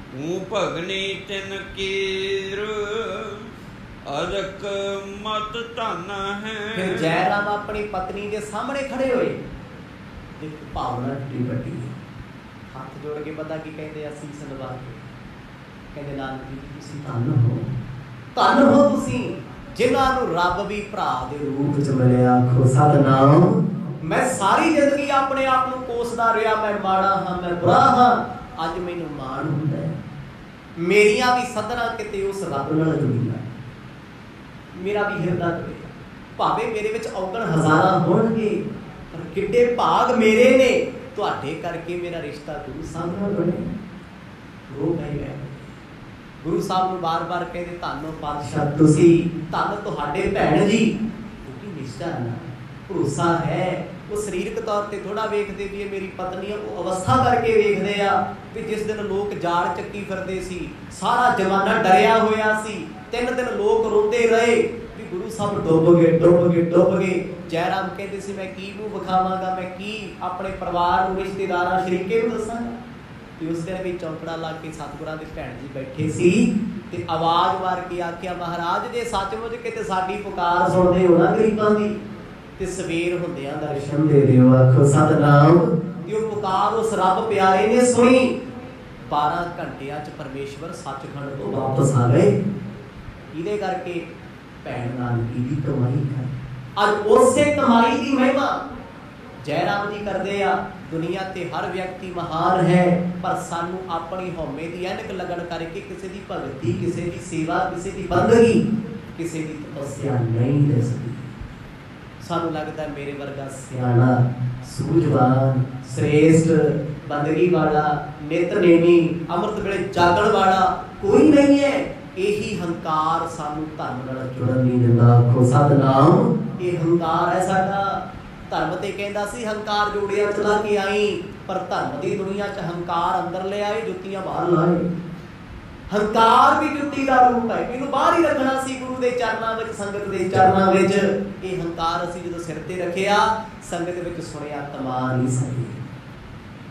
तू भगनी तिन कीर अदक मत धन है। फिर जयराम अपनी पत्नी के सामने खड़े हुए। एक भावना टी बटी हाथ जोड़ के पता की कहते असीस नवा के कहते नानक जी तुसी धन हो, धन हो तुसी जिन्हां नूं रब भी भरा दे रूप च मिलिया। आखो सतनाम। मैं सारी जिंदगी अपने आप नूं कोसदा रहा, मैं माड़ा हाँ, मैं बुरा हाँ। अज मैनूं मान हुंदा है मेरिया भी सदरा किते उस रब नाल जुड़ीਆਂ। मेरा भी हिरदा करे भावे मेरे विच औगण हज़ारां होणगे, पर किड्डे भाग मेरे ने तुहाडे करके मेरा रिश्ता गुरु साहब नाल बने। रो गए गुरु साहब नूं बार-बार कहदे धन्नो पातशाह तुसी, धन तुहाडे भैण जी। क्योंकि निश्चय ना भरोसा है। वो शरीरक तौर पर थोड़ा वेखते भी है मेरी पत्नी, वो अवस्था करके वेखते आ कि जिस दिन लोग जाड़ चक्की फिरते सी, सारा जमाना डरिया होया सी। 3 दिन लोग रोंदे रहे भी गुरु साहब डुब गए, डुब गए, डुब गए। जयराम कहते सी मैं की मूँह विखावांगा, मैं की अपने परिवार रिश्तेदारां शरीके नूं दसांगा। ते उस दिन भी चौंकड़ा ला के सतगुरां दे भैण जी बैठे सी ते आवाज़ मार के आख्या महाराज जे सचमुच किते साडी पुकार सुणदे हो ना गरीबां दी ते सवेर हुंदियां दर्शन दे दिओ। आखो सतनाम। यो पुकार उस रब प्यारे ने सुनी। 12 घंटियां च परमेश्वर सचखंड तो वापस आ गए। इहदे करके भैण नानकी दी कमाई कर अज उसे कमाई दी महिमा जयराम जी करदे आ। दुनिया ते हर व्यक्ति महान है, पर सानू अपनी हौमे दी ऐनक लगन करके किसी दी भगती, किसी दी सेवा, किसी दी बंदगी, किसी दी तपस्या नहीं दे सकती। सानू लगता है मेरे वर्गा सियाणा, सूझवान, श्रेष्ठ, बंदगी वाला, नितनेमी, अमृत वेले जागण वाला कोई नहीं है। यही हंकार सानू धर्म नाल जुड़न नहीं दिंदा। आखो सतनाम। ये हंकार है साडा। धर्म ते कहंदा सी हंकार जोड़िया चला के आई, पर धर्म दी दुनिया च हंकार अंदर ले आए, जुत्तियां बाहर लाए। हंकार भी जुत्ती का रूप है। इनू बाहर ही रखना सी गुरु दे चरनां विच, संगत दे चरनां विच। ये हंकार असीं जदों सिर ते रखिया, संगत विच सुनिया कमा नहीं सके,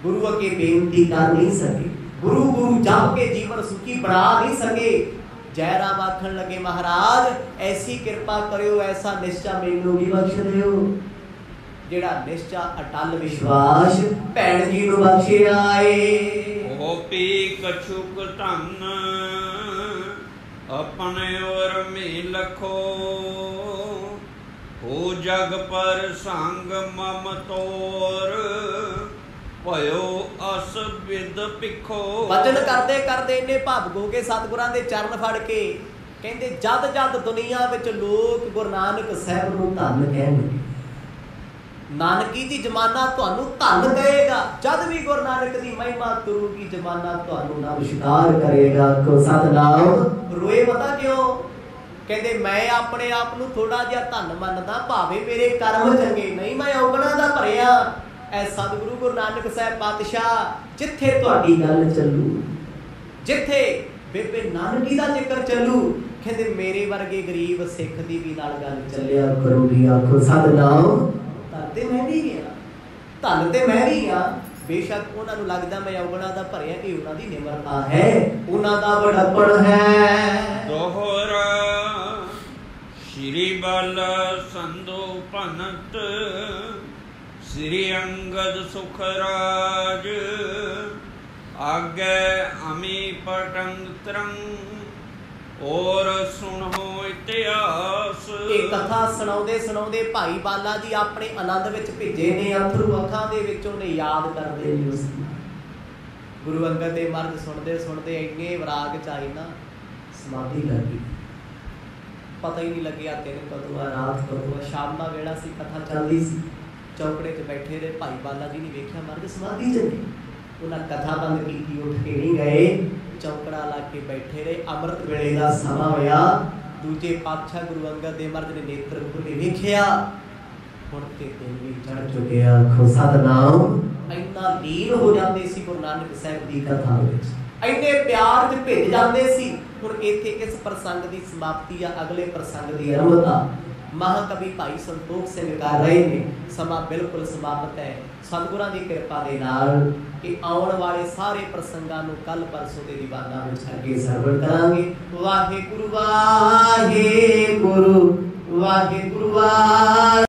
गुरु अगे बेनती कर नहीं सके, गुरु गुरु जप के जीवन सुखी बना नहीं सके। जयराम आखन लगे महाराज ऐसी कृपा करियो, ऐसा निश्चय मैनू भी बख्श दिओ। ਜਿਹੜਾ ਨਿਸ਼ਚਾ ਅਟਲ ਵਿਸ਼ਵਾਸ ਭੈਣ ਜੀ ਨੂੰ ਬਖਸ਼ਿਆ ਏ। ਹੋ ਪੀ ਕਛੁਕ ਧਨ ਆਪਣੇ ਔਰ ਮੀ ਲਖੋ, ਹੋ ਜਗ ਪਰ ਸੰਗ ਮਮ ਤੋਰ, ਭਇਓ ਅਸ ਵਿਦ ਭਿਖੋ। ਵਚਨ ਕਰਦੇ ਕਰਦੇ ਇਹਨੇ ਭਾਵੁਕ ਹੋ ਕੇ ਸਤਿਗੁਰਾਂ ਦੇ ਚਰਨ ਫੜ ਕੇ ਕਹਿੰਦੇ ਜਦ ਜਦ ਦੁਨੀਆ ਵਿੱਚ ਲੋਕ ਗੁਰੂ ਨਾਨਕ ਸਾਹਿਬ ਨੂੰ ਧੰਨ ਕਹਿਣਗੇ, ਨਾਨਕੀ ਦੀ ਜ਼ਮਾਨਾ ਤੁਹਾਨੂੰ ਧੰਨ ਕਹੇਗਾ। ਜਦ ਵੀ ਗੁਰੂ ਨਾਨਕ ਦੀ ਮਹਿਮਾ ਤੁਰੂਗੀ ਜ਼ਮਾਨਾ ਤੁਹਾਨੂੰ ਨਮਸਕਾਰ ਕਰੇਗਾ। ਕੋ ਸਤਿਨਾਮ। ਰੋਏ ਪਤਾ ਕਿਉਂ? ਕਹਿੰਦੇ ਮੈਂ ਆਪਣੇ ਆਪ ਨੂੰ ਥੋੜਾ ਜਿਹਾ ਧੰਨ ਮੰਨਦਾ, ਭਾਵੇਂ ਮੇਰੇ ਕਰਮ ਚੰਗੇ ਨਹੀਂ, ਮੈਂ ਔਗਣਾ ਦਾ ਭਰਿਆ। ਐ ਸਤਿਗੁਰੂ ਗੁਰੂ ਨਾਨਕ ਸਾਹਿਬ ਪਾਤਸ਼ਾਹ ਜਿੱਥੇ ਤੁਹਾਡੀ ਗੱਲ ਚੱਲੂ, ਜਿੱਥੇ ਬੇਬੇ ਨਾਨਕੀ ਦਾ ਜ਼ਿਕਰ ਚੱਲੂ, ਕਹਿੰਦੇ ਮੇਰੇ ਵਰਗੇ ਗਰੀਬ ਸਿੱਖ ਦੀ ਵੀ ਨਾਲ ਗੱਲ ਚੱਲਿਆ ਕਰੂਗੀ। ਆਖੋ ਸਤਿਨਾਮ। ਧੰਨ ਤੇ ਮੈਂ ਵੀ ਗਿਆ, ਧੰਨ ਤੇ ਮੈਂ ਵੀ ਗਿਆ। ਬੇਸ਼ੱਕ ਉਹਨਾਂ ਨੂੰ ਲੱਗਦਾ ਮੈਂ ਔਗਣਾ ਦਾ ਭਰਿਆ, ਕਿ ਉਹਨਾਂ ਦੀ ਨਿਮਰਤਾ ਹੈ, ਉਹਨਾਂ ਦਾ ਬੜਪਣ ਹੈ। ਦੋਹਰਾ ਸ਼੍ਰੀ ਬਾਲਾ ਸੰਧੂ ਭਨਤ, ਸ੍ਰੀ ਅੰਗਦ ਸੁਖ ਰਾਜ, ਆਗੇ ਅਮੀ ਪਟੰਗ ਤਰੰਗ, ਔਰ ਸੁਣੋ ਇਤਿਹਾਸ। ਇਹ ਕਥਾ ਸੁਣਾਉਂਦੇ ਸੁਣਾਉਂਦੇ ਭਾਈ ਬਾਲਾ ਜੀ ਆਪਣੇ ਆਨੰਦ ਵਿੱਚ ਭਿੱਜੇ ਨੇ, ਅਥਰੂ ਅੱਖਾਂ ਦੇ ਵਿੱਚੋਂ ਨੇ ਯਾਦ ਕਰਦੇ ਨੇ ਉਸ ਨੂੰ। ਗੁਰੂ ਅੰਗਦ ਦੇ ਮਰਦ ਸੁਣਦੇ ਸੁਣਦੇ ਇੰਨੇ ਵਿਰਾਗ ਚ ਆਏ ਨਾ, ਸਮਾਧੀ ਕਰ ਗਈ। ਪਤਾ ਹੀ ਨਹੀਂ ਲੱਗਿਆ ਦਿਨ ਕਦੋਂ ਆ ਰਾਤ ਕਦੋਂ ਆ। ਸ਼ਾਮ ਦਾ ਵੇਲਾ ਸੀ, ਕਥਾ ਚੱਲਦੀ ਸੀ, ਚੌਕੜੇ 'ਚ ਬੈਠੇ ਰਹੇ। ਭਾਈ ਬਾਲਾ ਜੀ ਨੇ ਵੇਖਿਆ ਮਰਦ ਸਮਾਧੀ 'ਚ ਨੇ। ਉਹਨਾਂ ਕਥਾ ਬੰਦ ਕੀਤੀ, ਉੱਠ ਕੇ ਨਹੀਂ ਗਏ, ਚੌਕੜਾ ਲਾ ਕੇ ਬੈਠੇ ਰਹੇ। ਅੰਮ੍ਰਿਤ ਵੇਲੇ ਦਾ ਸਮਾਂ ਹੋਇਆ। ਦੂਜੇ ਪਾਤਸ਼ਾਹ ਗੁਰੂ ਅੰਗਦ ਦੇ ਮਰਦ ਨੇ ਨੇਤਰ ਖੋਲ੍ਹੇ, ਵੇਖਿਆ ਹੁਣ ਤੇ ਦਿਨ ਵੀ ਚੜ ਚੁੱਕਿਆ। ਆਖੋ ਸਤਿਨਾਮ। ਇੰਨਾ ਲੀਨ ਹੋ ਜਾਂਦੇ ਸੀ ਗੁਰੂ ਨਾਨਕ ਸਾਹਿਬ ਦੀ ਕਥਾ ਵਿੱਚ, ਇੰਨੇ ਪਿਆਰ 'ਚ ਭਿੱਜ ਜਾਂਦੇ ਸੀ। ਹੁਣ ਇੱਥੇ ਇਸ ਪ੍ਰਸੰਗ ਦੀ ਸਮਾਪਤੀ ਆ, ਅਗਲੇ ਪ੍ਰਸੰਗ ਦੀ ਆਰੰਭਤਾ ਮਹਾਕਵੀ ਭਾਈ ਸੰਤੋਖ ਸਿੰਘ ਕਰ ਰਹੇ ਨੇ। ਸਮਾਂ ਬਿਲਕੁਲ ਸਮਾਪਤ ਹੈ। ਸਤਿਗੁਰਾਂ ਦੀ ਕਿਰਪਾ ਦੇ ਨਾਲ ਕਿ ਆਉਣ ਵਾਲੇ ਸਾਰੇ ਪ੍ਰਸੰਗਾਂ ਨੂੰ ਕੱਲ ਪਰਸੋਂ ਦੇ ਦੀਵਾਨਾਂ ਵਿੱਚ ਅੱਗੇ ਸਰਵਣ ਕਰਾਂਗੇ। ਵਾਹਿਗੁਰੂ ਵਾਹਿਗੁਰੂ ਵਾਹਿਗੁਰੂ ਵਾਹਿਗੁਰੂ।